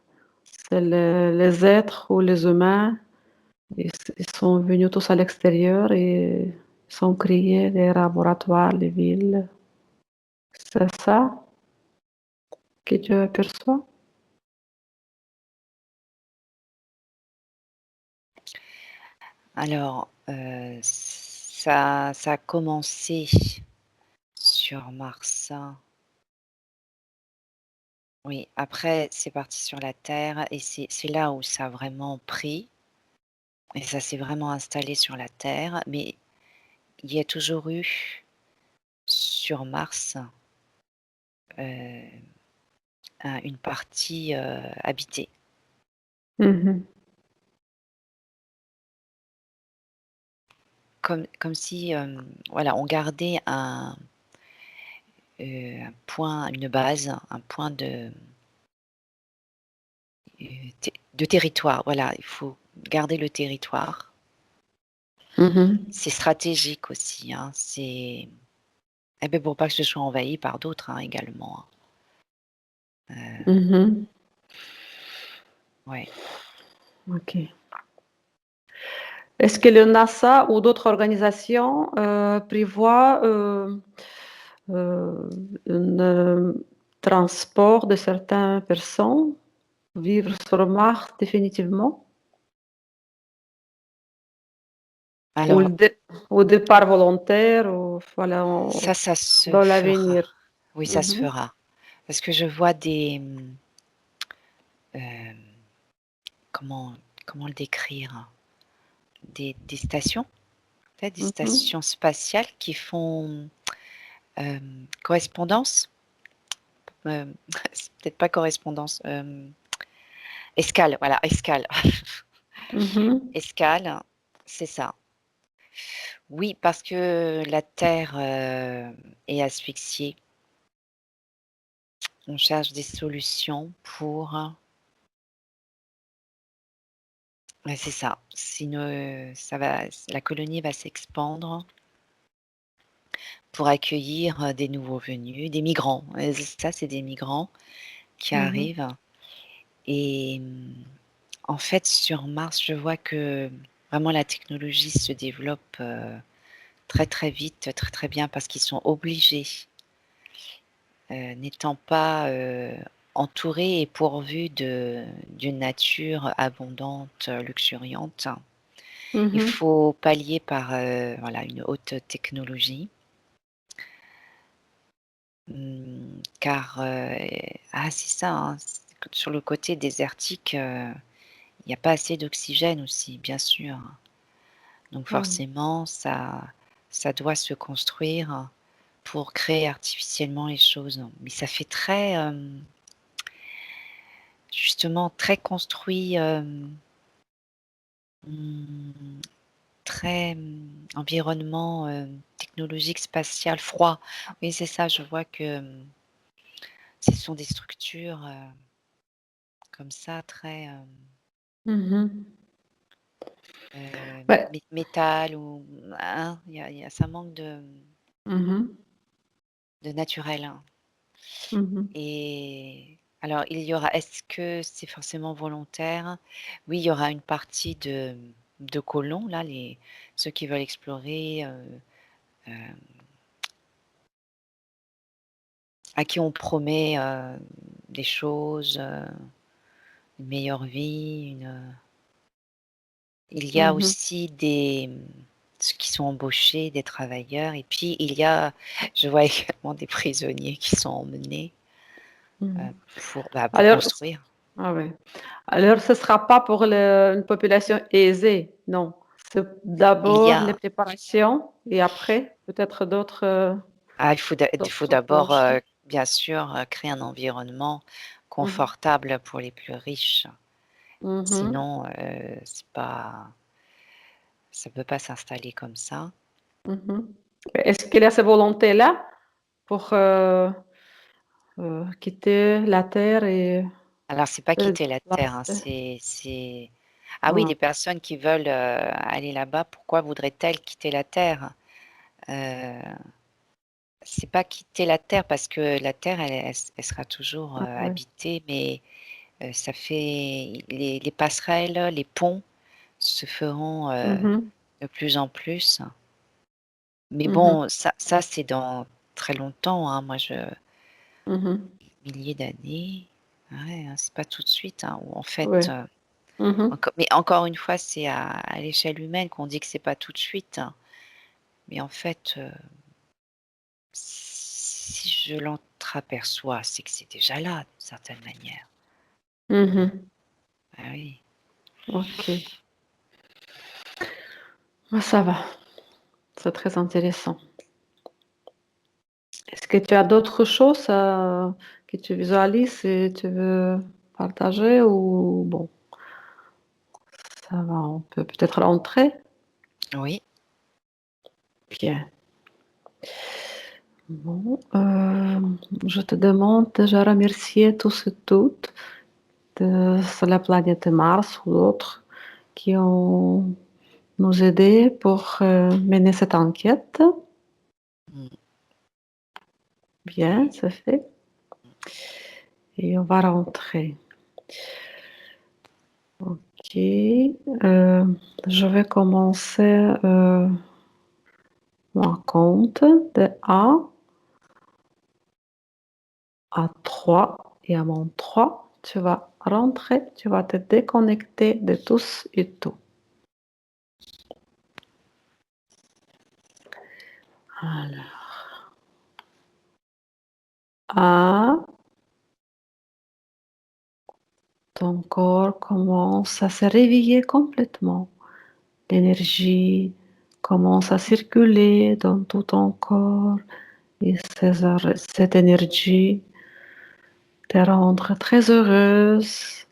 Speaker 1: C'est les êtres ou les humains, ils sont venus tous à l'extérieur et ils ont créé les laboratoires, les villes. C'est ça que tu aperçois?
Speaker 3: Alors, ça a commencé sur Mars. Oui, après, c'est parti sur la Terre et c'est là où ça a vraiment pris et ça s'est vraiment installé sur la Terre. Mais il y a toujours eu sur Mars une partie habitée.
Speaker 1: Mhm.
Speaker 3: Comme si voilà, on gardait un point, une base, un point de territoire. Voilà, il faut garder le territoire.
Speaker 1: Mhm.
Speaker 3: C'est stratégique aussi, hein, c'est eh beh, pour pas que ce soit envahi par d'autres, hein, également, hein.
Speaker 1: Mhm.
Speaker 3: Ouais.
Speaker 1: OK. Est-ce que le NASA ou d'autres organisations prévoient un transport de certaines personnes vivre sur Mars définitivement? Ou
Speaker 3: Alors
Speaker 1: au départ volontaire, ou voilà,
Speaker 3: ça se
Speaker 1: dans
Speaker 3: fera.
Speaker 1: l'avenir?
Speaker 3: Oui, ça se
Speaker 1: Mhm.
Speaker 3: fera. Parce que je vois des, hem, comment comment le décrire? Des stations, tu sais, des
Speaker 1: Mhm.
Speaker 3: stations spatiales qui font, correspondance? C'est peut-être pas correspondance, escale, voilà, escale.
Speaker 1: Mhm.
Speaker 3: Escale, c'est ça. Oui, parce que la Terre, est asphyxiée. On cherche des solutions pour, ouais, c'est ça. Sinon, ça va la colonie va s'expandre pour accueillir, des nouveaux venus, des migrants. Ça, c'est des migrants qui
Speaker 1: Mhm.
Speaker 3: arrivent et en fait, sur Mars, je vois que vraiment la technologie se développe, très, très vite, très, très bien parce qu'ils sont obligés, n'étant pas, entourés et pourvus d'une nature abondante, luxuriante. Il
Speaker 1: Mhm.
Speaker 3: faut pallier par, voilà, une haute technologie. Car, c'est ça, hein, sur le côté désertique, il n'y a pas assez d'oxygène aussi, bien sûr. Donc
Speaker 1: Ah oui.
Speaker 3: forcément, ça doit se construire pour créer artificiellement les choses. Mais ça fait très, justement très construit, mmh, très, environnement, technologique, spatial, froid. Oui, c'est ça, je vois que, ce sont des structures, comme ça très,
Speaker 1: Mhm. Ouais.
Speaker 3: métal ou hein, il y a ça manque
Speaker 1: Mhm.
Speaker 3: de naturel, hein.
Speaker 1: Mhm.
Speaker 3: Et alors il y aura est-ce que c'est forcément volontaire? Oui, il y aura une partie de colons là, ceux qui veulent explorer, hem, à qui on promet, des choses, une meilleure vie, il y a
Speaker 1: Mhm.
Speaker 3: aussi ceux qui sont embauchés, des travailleurs et puis il y a je vois également des prisonniers qui sont emmenés,
Speaker 1: Mhm.
Speaker 3: pour
Speaker 1: Alors,
Speaker 3: construire.
Speaker 1: ah ouais. Alors, ce sera pas pour une population aisée, non. C'est
Speaker 3: Il y
Speaker 1: d'abord les
Speaker 3: a
Speaker 1: préparations et après, peut-être
Speaker 3: il faut
Speaker 1: d'autres
Speaker 3: d'abord,
Speaker 1: embauches.
Speaker 3: bien sûr, créer un environnement confortable pour les plus riches.
Speaker 1: Mhm.
Speaker 3: Sinon, c'est pas ça peut pas s'installer comme ça.
Speaker 1: Mhm. Est-ce qu'il a cette volonté-là pour quitter la Terre et
Speaker 3: Alors c'est pas
Speaker 1: se
Speaker 3: quitter la terre, hein,
Speaker 1: déplacer?
Speaker 3: c'est ah oui,
Speaker 1: Ouais.
Speaker 3: les personnes qui veulent, aller là-bas, pourquoi voudraient-elles quitter la terre? Heu, c'est pas quitter la terre parce que la terre elle sera toujours,
Speaker 1: Ah ouais.
Speaker 3: habitée, mais ça fait les passerelles, les ponts se feront,
Speaker 1: Mhm.
Speaker 3: de plus en plus. Mais
Speaker 1: Mhm.
Speaker 3: bon, ça c'est dans très longtemps, hein. Moi je
Speaker 1: Mhm.
Speaker 3: milliers d'années, ouais, hein, c'est pas tout de suite, hein, ou en fait,
Speaker 1: Ouais. Mhm.
Speaker 3: mais encore une fois, c'est à l'échelle humaine qu'on dit que c'est pas tout de suite, hein. Mais en fait, si je l'entreaperçois, c'est que c'est déjà là, d'une certaine manière.
Speaker 1: Mhm.
Speaker 3: Ah oui.
Speaker 1: Ok. Ah, ça va. C'est très intéressant. Est-ce que tu as d'autres choses que tu visualises et tu veux partager ou bon, ça va, on peut peut-être rentrer?
Speaker 3: Oui.
Speaker 1: Bien. Bon, je te demande déjà remercier tous et toutes sur la planète Mars ou d'autres qui ont nous aidé pour mener cette enquête.
Speaker 3: Mmh.
Speaker 1: Bien, c'est fait. Et on va rentrer. Ok. Je vais commencer mon compte de 1 à 3. Et à mon 3, tu vas rentrer, tu vas te déconnecter de tous et tout. Alors, 1, ton corps commence à se réveiller complètement. L'énergie commence à circuler dans tout ton corps et cette énergie te rend très heureuse.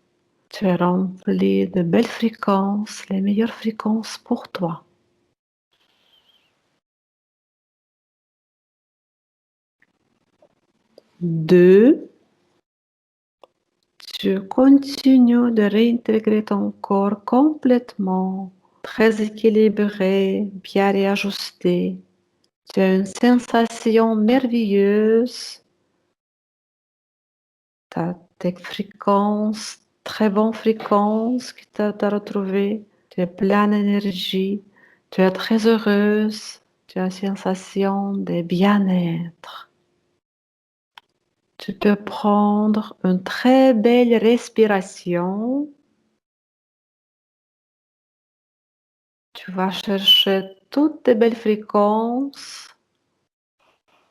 Speaker 1: Tu es remplie de belles fréquences, les meilleures fréquences pour toi. 2, tu continues de réintégrer ton corps complètement, très équilibré, bien réajusté. Tu as une sensation merveilleuse. Tu as tes fréquences, très bonnes fréquences que tu as retrouvées. Tu es pleine d'énergie. Tu es très heureuse. Tu as une sensation de bien-être. Tu peux prendre une très belle respiration. Tu vas chercher toutes tes belles fréquences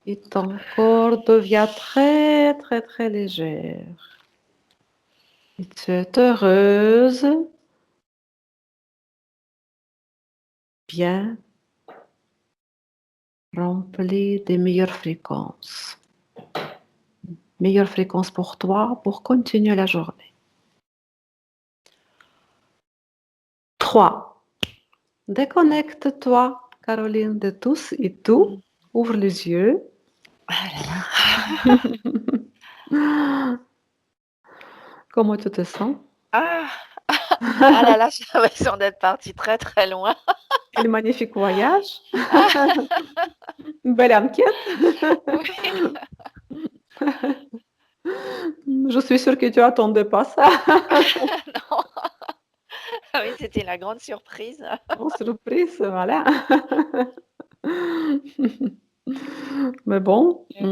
Speaker 1: et ton corps devient très, très, très léger. Et tu es heureuse, bien remplie des meilleures fréquences. Meilleures fréquences pour toi pour continuer la journée. 3. Déconnecte-toi, Caroline, de tous et tout.
Speaker 3: Mmh.
Speaker 1: Ouvre les yeux.
Speaker 3: Ah là là.
Speaker 1: Comment tu te sens?
Speaker 3: Ah! Ah là là, j'ai l'impression d'être partie très, très loin.
Speaker 1: Quel magnifique voyage. Une belle enquête.
Speaker 3: Oui.
Speaker 1: Je suis sûre que tu attendais pas ça.
Speaker 3: Non. Ah oui, c'était la grande surprise.
Speaker 1: Oh, surprise, voilà. Mais bon,
Speaker 3: Et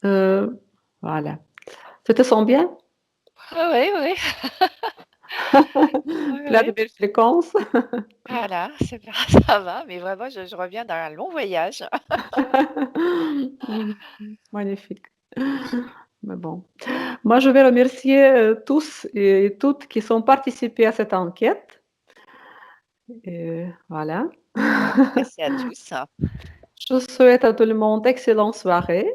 Speaker 3: voilà.
Speaker 1: voilà. Tu te sens bien?
Speaker 3: Oui, oui. Oui,
Speaker 1: Plein de
Speaker 3: oui.
Speaker 1: belles fréquences.
Speaker 3: Voilà, c'est bien, ça va, mais vraiment je reviens d'un long voyage.
Speaker 1: Magnifique. Mais bon. Moi, je vais remercier tous et toutes qui sont participés à cette enquête. Et voilà.
Speaker 3: Merci à tous.
Speaker 1: Je souhaite à tout le monde excellente soirée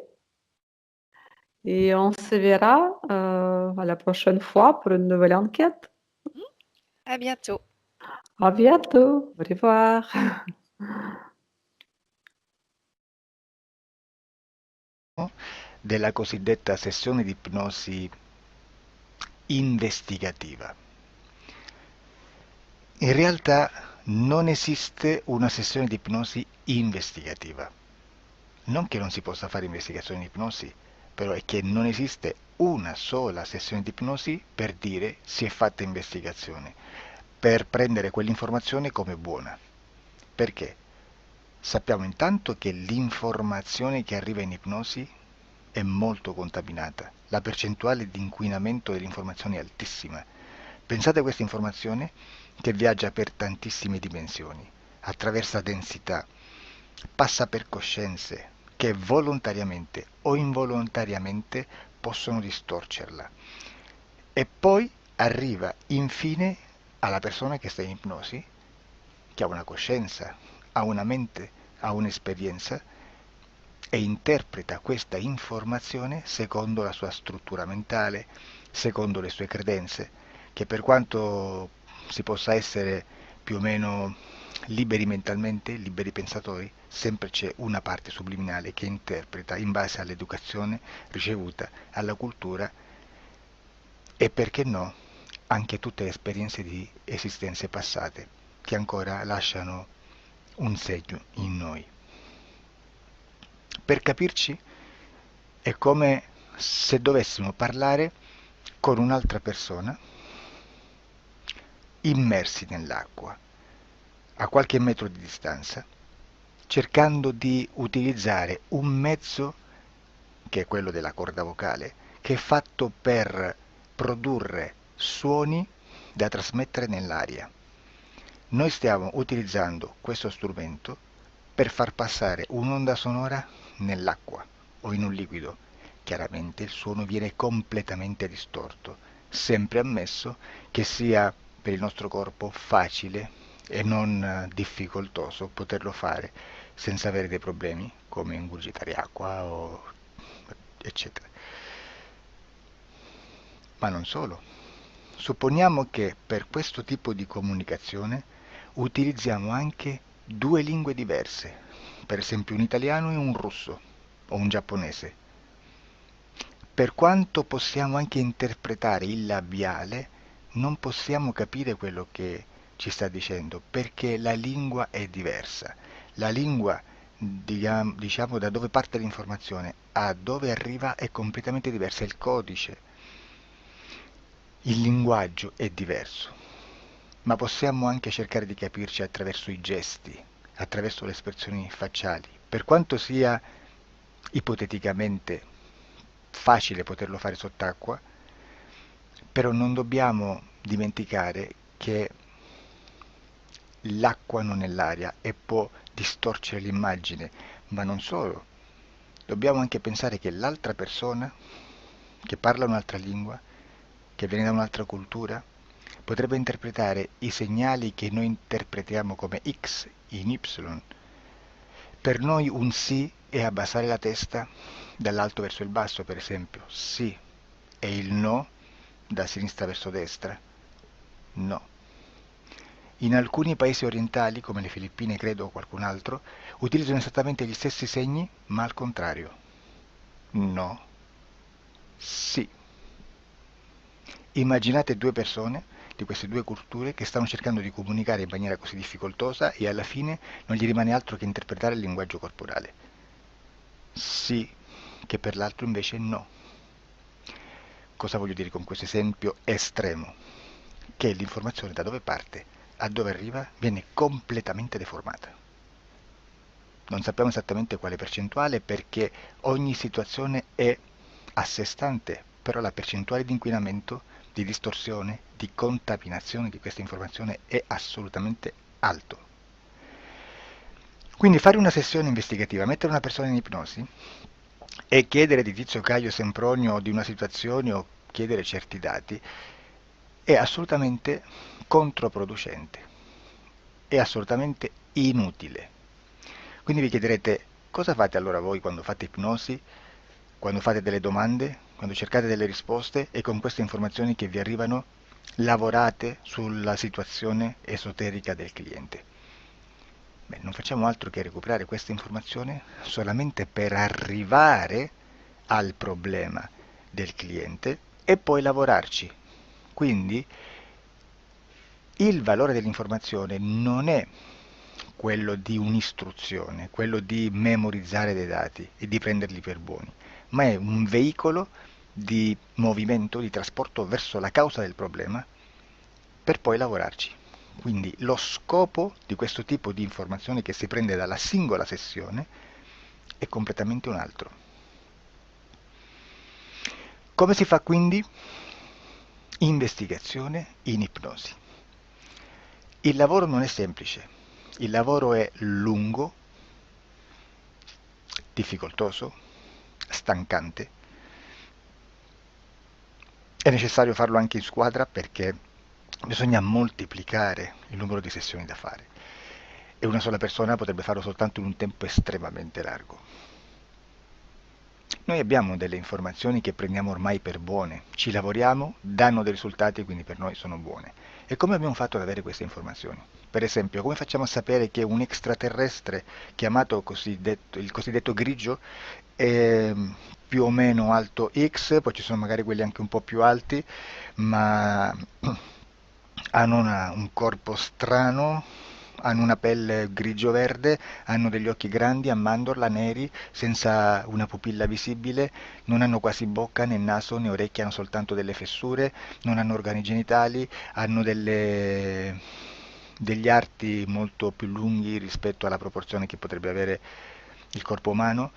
Speaker 1: Et on se verra à la prochaine fois pour une nouvelle enquête.
Speaker 3: À bientôt.
Speaker 1: À bientôt. Au revoir.
Speaker 4: Della cosiddetta sessione di ipnosi investigativa. In realtà non esiste una sessione di ipnosi investigativa. Non che non si possa fare investigazione di ipnosi, però è che non esiste una sola sessione di ipnosi per dire si è fatta investigazione, per prendere quell'informazione come buona. Perché? Sappiamo intanto che l'informazione che arriva in ipnosi è molto contaminata, la percentuale di inquinamento dell'informazione è altissima. Pensate a questa informazione che viaggia per tantissime dimensioni, attraversa densità, passa per coscienze che volontariamente o involontariamente possono distorcerla e poi arriva infine alla persona che sta in ipnosi, che ha una coscienza, ha una mente, ha un'esperienza e interpreta questa informazione secondo la sua struttura mentale, secondo le sue credenze, che per quanto si possa essere più o meno liberi mentalmente, liberi pensatori, sempre c'è una parte subliminale che interpreta in base all'educazione ricevuta, alla cultura e perché no, anche tutte le esperienze di esistenze passate che ancora lasciano un segno in noi. Per capirci, è come se dovessimo parlare con un'altra persona immersi nell'acqua, a qualche metro di distanza, cercando di utilizzare un mezzo, che è quello della corda vocale, che è fatto per produrre suoni da trasmettere nell'aria. Noi stiamo utilizzando questo strumento per far passare un'onda sonora nell'acqua o in un liquido. Chiaramente il suono viene completamente distorto, sempre ammesso che sia per il nostro corpo facile e non difficoltoso poterlo fare senza avere dei problemi come ingurgitare acqua o eccetera. Ma non solo. Supponiamo che per questo tipo di comunicazione utilizziamo anche due lingue diverse, per esempio un italiano e un russo o un giapponese. Per quanto possiamo anche interpretare il labiale, non possiamo capire quello che ci sta dicendo, perché la lingua è diversa. La lingua, diciamo, da dove parte l'informazione a dove arriva è completamente diversa, il codice, il linguaggio è diverso, ma possiamo anche cercare di capirci attraverso i gesti, attraverso le espressioni facciali. Per quanto sia ipoteticamente facile poterlo fare sott'acqua, però non dobbiamo dimenticare che l'acqua non è l'aria e può distorcere l'immagine, ma non solo. Dobbiamo anche pensare che l'altra persona, che parla un'altra lingua, che viene da un'altra cultura, potrebbe interpretare i segnali che noi interpretiamo come X in Y. Per noi un sì è abbassare la testa dall'alto verso il basso, per esempio, sì, e il no da sinistra verso destra, no. In alcuni paesi orientali, come le Filippine credo o qualcun altro, utilizzano esattamente gli stessi segni, ma al contrario. No, sì. Immaginate due persone di queste due culture che stanno cercando di comunicare in maniera così difficoltosa e alla fine non gli rimane altro che interpretare il linguaggio corporale. Sì, che per l'altro invece no. Cosa voglio dire con questo esempio estremo? Che l'informazione da dove parte a dove arriva viene completamente deformata. Non sappiamo esattamente quale percentuale perché ogni situazione è a sé stante, però la percentuale di inquinamento, di distorsione, di contaminazione di questa informazione è assolutamente alto. Quindi fare una sessione investigativa, mettere una persona in ipnosi e chiedere di Tizio Caio Sempronio di una situazione o chiedere certi dati è assolutamente controproducente, è assolutamente inutile. Quindi vi chiederete cosa fate allora voi quando fate ipnosi quando fate delle domande, quando cercate delle risposte e con queste informazioni che vi arrivano lavorate sulla situazione esoterica del cliente. Beh, non facciamo altro che recuperare questa informazione solamente per arrivare al problema del cliente e poi lavorarci. Quindi il valore dell'informazione non è quello di un'istruzione, quello di memorizzare dei dati e di prenderli per buoni, ma è un veicolo di movimento, di trasporto verso la causa del problema per poi lavorarci. Quindi lo scopo di questo tipo di informazione che si prende dalla singola sessione è completamente un altro. Come si fa quindi? Investigazione in ipnosi. Il lavoro non è semplice, il lavoro è lungo, difficoltoso, stancante. È necessario farlo anche in squadra perché bisogna moltiplicare il numero di sessioni da fare e una sola persona potrebbe farlo soltanto in un tempo estremamente largo. Noi abbiamo delle informazioni che prendiamo ormai per buone, ci lavoriamo, danno dei risultati e quindi per noi sono buone. E come abbiamo fatto ad avere queste informazioni? Per esempio, come facciamo a sapere che un extraterrestre chiamato il cosiddetto grigio è più o meno alto X, poi ci sono magari quelli anche un po' più alti, ma hanno un corpo strano, hanno una pelle grigio-verde, hanno degli occhi grandi a mandorla, neri, senza una pupilla visibile, non hanno quasi bocca né naso né orecchie, hanno soltanto delle fessure, non hanno organi genitali, hanno degli arti molto più lunghi rispetto alla proporzione che potrebbe avere il corpo umano,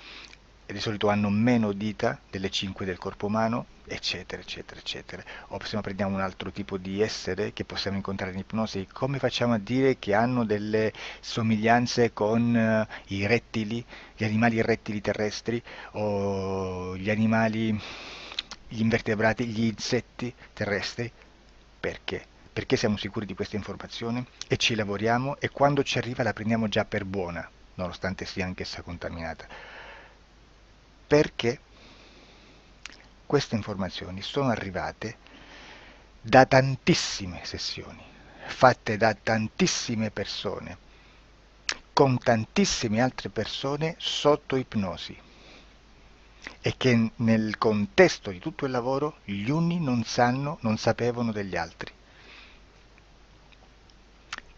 Speaker 4: e di solito hanno meno dita delle 5 del corpo umano, eccetera, eccetera, eccetera. O se no prendiamo un altro tipo di essere che possiamo incontrare in ipnosi, come facciamo a dire che hanno delle somiglianze con i rettili, gli animali rettili terrestri, o gli animali, gli invertebrati, gli insetti terrestri? Perché? Perché siamo sicuri di questa informazione e ci lavoriamo e quando ci arriva la prendiamo già per buona, nonostante sia anch'essa contaminata. Perché queste informazioni sono arrivate da tantissime sessioni, fatte da tantissime persone, con tantissime altre persone sotto ipnosi, e che nel contesto di tutto il lavoro gli uni non sapevano degli altri.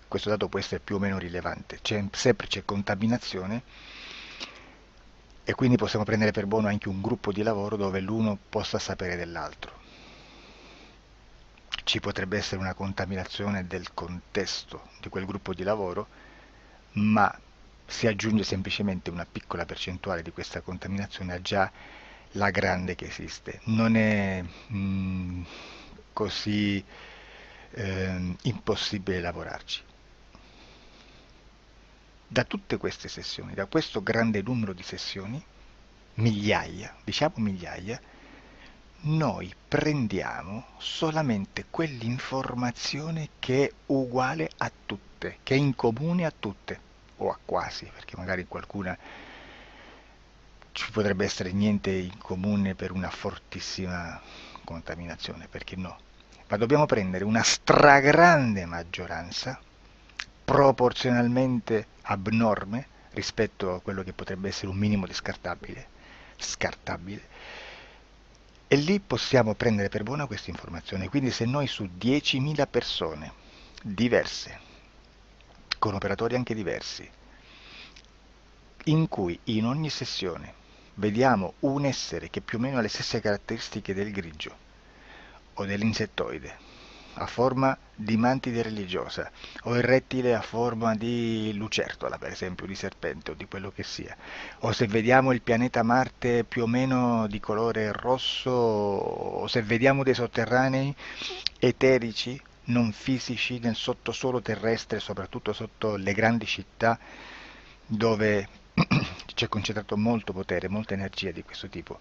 Speaker 4: Questo dato può essere più o meno rilevante, sempre c'è contaminazione e quindi possiamo prendere per buono anche un gruppo di lavoro dove l'uno possa sapere dell'altro. Ci potrebbe essere una contaminazione del contesto di quel gruppo di lavoro, ma si aggiunge semplicemente una piccola percentuale di questa contaminazione a già la grande che esiste. Non è così impossibile lavorarci. Da tutte queste sessioni, da questo grande numero di sessioni, migliaia, diciamo migliaia, noi prendiamo solamente quell'informazione che è uguale a tutte, che è in comune a tutte, o a quasi, perché magari qualcuna ci potrebbe essere niente in comune per una fortissima contaminazione, perché no? Ma dobbiamo prendere una stragrande maggioranza, proporzionalmente abnorme rispetto a quello che potrebbe essere un minimo di scartabile, e lì possiamo prendere per buona questa informazione. Quindi se noi su 10.000 persone diverse, con operatori anche diversi, in cui in ogni sessione vediamo un essere che più o meno ha le stesse caratteristiche del grigio o dell'insettoide, a forma di mantide religiosa, o il rettile a forma di lucertola, per esempio, di serpente o di quello che sia, o se vediamo il pianeta Marte più o meno di colore rosso, o se vediamo dei sotterranei eterici, non fisici, nel sottosuolo terrestre, soprattutto sotto le grandi città, dove c'è concentrato molto potere, molta energia di questo tipo,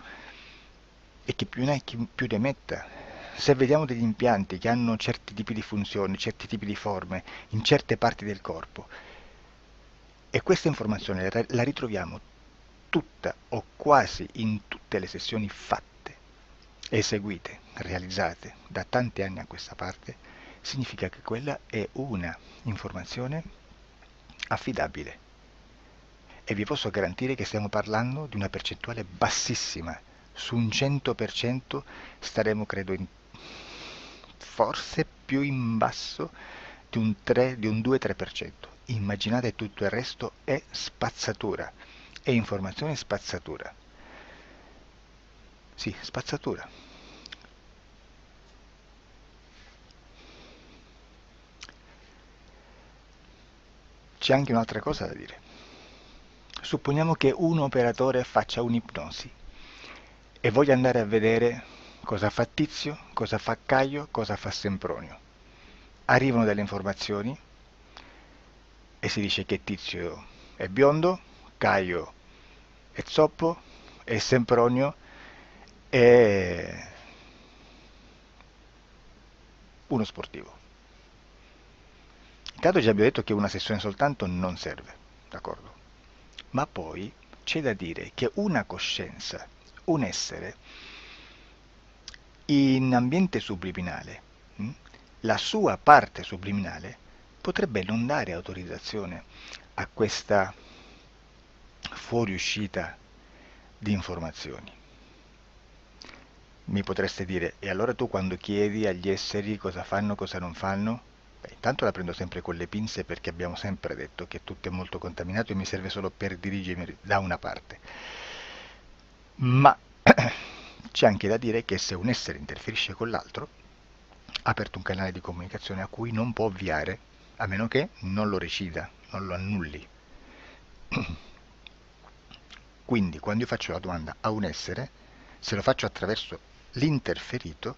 Speaker 4: e che più ne hai più ne metta. Se vediamo degli impianti che hanno certi tipi di funzioni, certi tipi di forme in certe parti del corpo, e questa informazione la ritroviamo tutta o quasi in tutte le sessioni fatte, eseguite, realizzate da tanti anni a questa parte, significa che quella è una informazione affidabile. E vi posso garantire che stiamo parlando di una percentuale bassissima. Su un 100% staremo, credo, forse più in basso di un 2-3%. Immaginate, tutto il resto è spazzatura, è informazione spazzatura. Sì, spazzatura. C'è anche un'altra cosa da dire. Supponiamo che un operatore faccia un'ipnosi e voglia andare a vedere cosa fa Tizio, cosa fa Caio, cosa fa Sempronio. Arrivano delle informazioni e si dice che Tizio è biondo, Caio è zoppo e Sempronio è uno sportivo. Intanto già abbiamo detto che una sessione soltanto non serve, d'accordo? Ma poi c'è da dire che una coscienza, un essere, in ambiente subliminale, la sua parte subliminale potrebbe non dare autorizzazione a questa fuoriuscita di informazioni. Mi potreste dire, e allora tu quando chiedi agli esseri cosa fanno, cosa non fanno? Beh, intanto la prendo sempre con le pinze perché abbiamo sempre detto che tutto è molto contaminato e mi serve solo per dirigermi da una parte. Ma c'è anche da dire che se un essere interferisce con l'altro, ha aperto un canale di comunicazione a cui non può ovviare, a meno che non lo recida, non lo annulli. Quindi quando io faccio la domanda a un essere, se lo faccio attraverso l'interferito,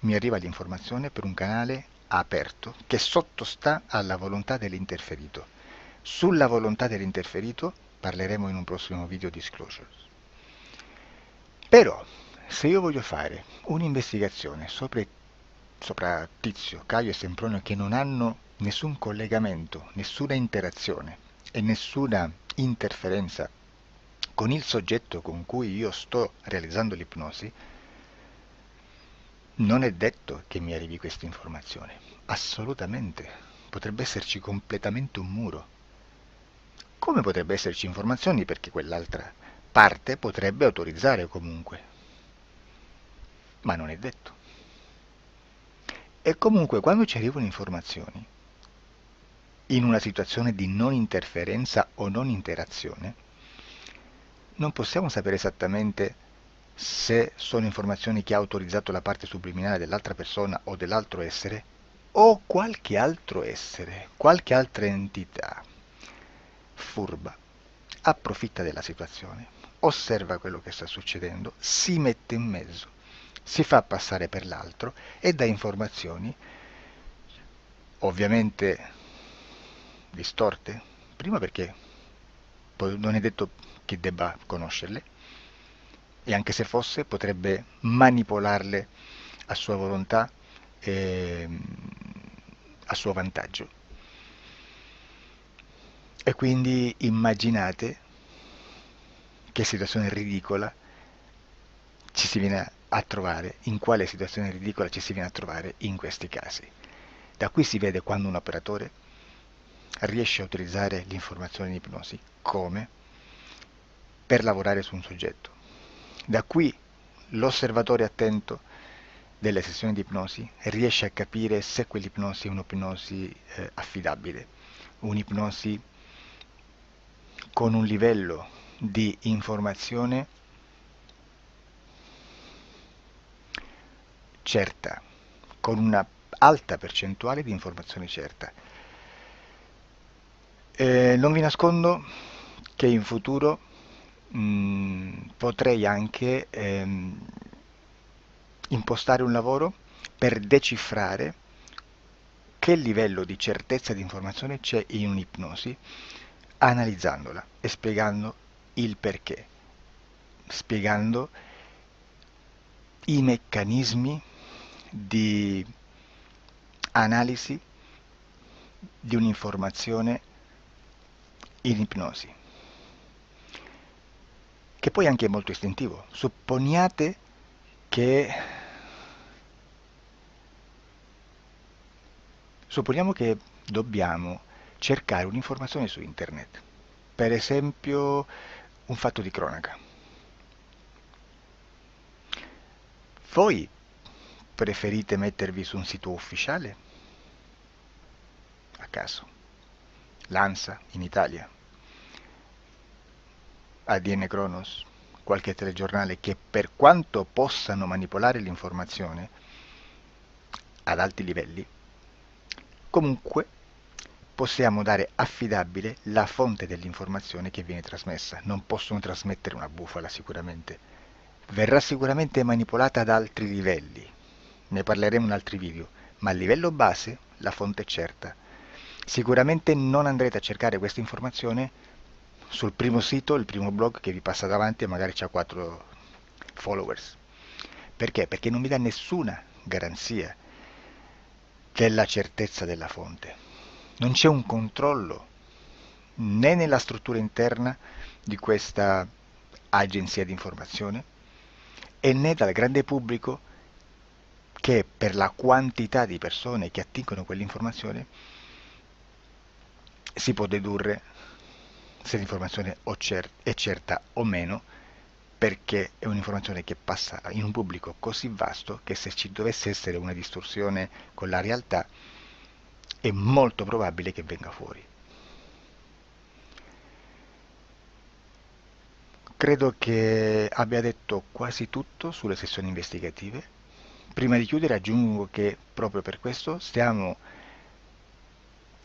Speaker 4: mi arriva l'informazione per un canale aperto che sottostà alla volontà dell'interferito. Sulla volontà dell'interferito parleremo in un prossimo video disclosures. Però, se io voglio fare un'investigazione sopra Tizio, Caio e Sempronio che non hanno nessun collegamento, nessuna interazione e nessuna interferenza con il soggetto con cui io sto realizzando l'ipnosi, non è detto che mi arrivi questa informazione. Assolutamente. Potrebbe esserci completamente un muro. Come potrebbe esserci informazioni perché quell'altra parte potrebbe autorizzare comunque. Ma non è detto. E comunque quando ci arrivano informazioni, in una situazione di non interferenza o non interazione, non possiamo sapere esattamente se sono informazioni che ha autorizzato la parte subliminale dell'altra persona o dell'altro essere, o qualche altro essere, qualche altra entità furba, approfitta della situazione, osserva quello che sta succedendo, si mette in mezzo, si fa passare per l'altro e dà informazioni, ovviamente distorte, prima perché poi non è detto che debba conoscerle, e anche se fosse potrebbe manipolarle a sua volontà e a suo vantaggio. E quindi immaginate che situazione ridicola ci si viene a trovare, in quale situazione ridicola ci si viene a trovare in questi casi. Da qui si vede quando un operatore riesce a utilizzare l'informazione in ipnosi come per lavorare su un soggetto. Da qui l'osservatore attento delle sessioni di ipnosi riesce a capire se quell'ipnosi è un'ipnosi affidabile, un'ipnosi con un livello di informazione certa, con una alta percentuale di informazione certa. Non vi nascondo che in futuro potrei anche impostare un lavoro per decifrare che livello di certezza di informazione c'è in un'ipnosi, analizzandola e spiegando il perché, spiegando i meccanismi di analisi di un'informazione in ipnosi, che poi anche è molto istintivo. Supponiamo che dobbiamo cercare un'informazione su internet, per esempio un fatto di cronaca. Voi preferite mettervi su un sito ufficiale? A caso. L'ANSA in Italia, ADN Kronos, qualche telegiornale che per quanto possano manipolare l'informazione ad alti livelli, comunque possiamo dare affidabile la fonte dell'informazione che viene trasmessa. Non possono trasmettere una bufala sicuramente. Verrà sicuramente manipolata ad altri livelli. Ne parleremo in altri video, ma a livello base la fonte è certa. Sicuramente non andrete a cercare questa informazione sul primo sito, il primo blog che vi passa davanti e magari ha 4 followers. Perché? Perché non vi dà nessuna garanzia della certezza della fonte. Non c'è un controllo né nella struttura interna di questa agenzia di informazione e né dal grande pubblico, che per la quantità di persone che attingono quell'informazione si può dedurre se l'informazione è certa o meno, perché è un'informazione che passa in un pubblico così vasto che se ci dovesse essere una distorsione con la realtà è molto probabile che venga fuori. Credo che abbia detto quasi tutto sulle sessioni investigative. Prima di chiudere aggiungo che proprio per questo stiamo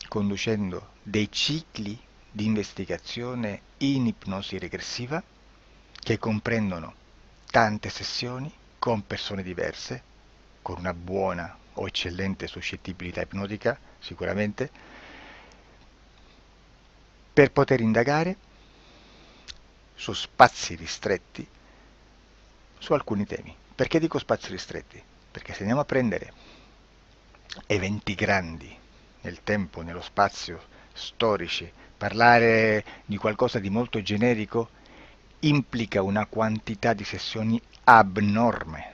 Speaker 4: conducendo dei cicli di investigazione in ipnosi regressiva che comprendono tante sessioni con persone diverse, con una buona o eccellente suscettibilità ipnotica sicuramente, per poter indagare su spazi ristretti su alcuni temi. Perché dico spazi ristretti? Perché se andiamo a prendere eventi grandi nel tempo, nello spazio, storici, parlare di qualcosa di molto generico implica una quantità di sessioni abnorme.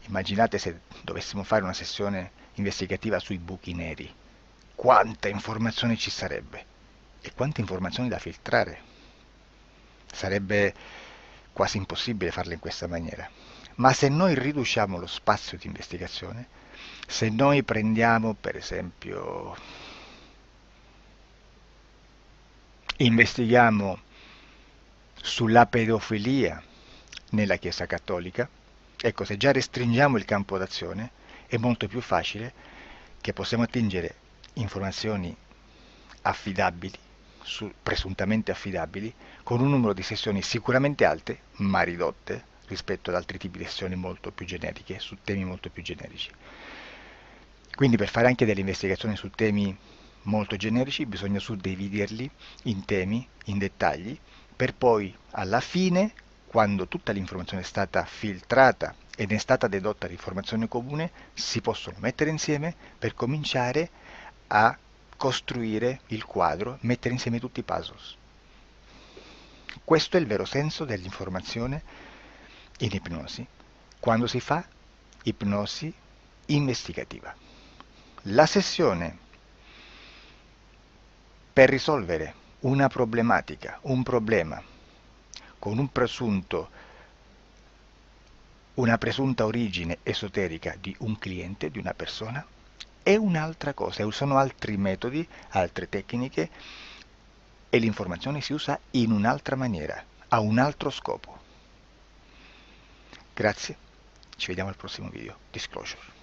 Speaker 4: Immaginate se dovessimo fare una sessione investigativa sui buchi neri, quanta informazione ci sarebbe e quante informazioni da filtrare. Sarebbe quasi impossibile farlo in questa maniera. Ma se noi riduciamo lo spazio di investigazione, se noi prendiamo per esempio, investighiamo sulla pedofilia nella Chiesa Cattolica, ecco, se già restringiamo il campo d'azione è molto più facile che possiamo attingere informazioni affidabili, presuntamente affidabili, con un numero di sessioni sicuramente alte, ma ridotte rispetto ad altri tipi di sessioni molto più generiche, su temi molto più generici. Quindi per fare anche delle investigazioni su temi molto generici bisogna suddividerli in temi, in dettagli, per poi alla fine, quando tutta l'informazione è stata filtrata ed è stata dedotta l'informazione comune, si possono mettere insieme per cominciare a costruire il quadro, mettere insieme tutti i puzzles. Questo è il vero senso dell'informazione in ipnosi, quando si fa ipnosi investigativa. La sessione per risolvere una problematica, un problema, con una presunta origine esoterica di un cliente, di una persona, è un'altra cosa, sono altri metodi, altre tecniche e l'informazione si usa in un'altra maniera, ha un altro scopo. Grazie, ci vediamo al prossimo video. Disclosure.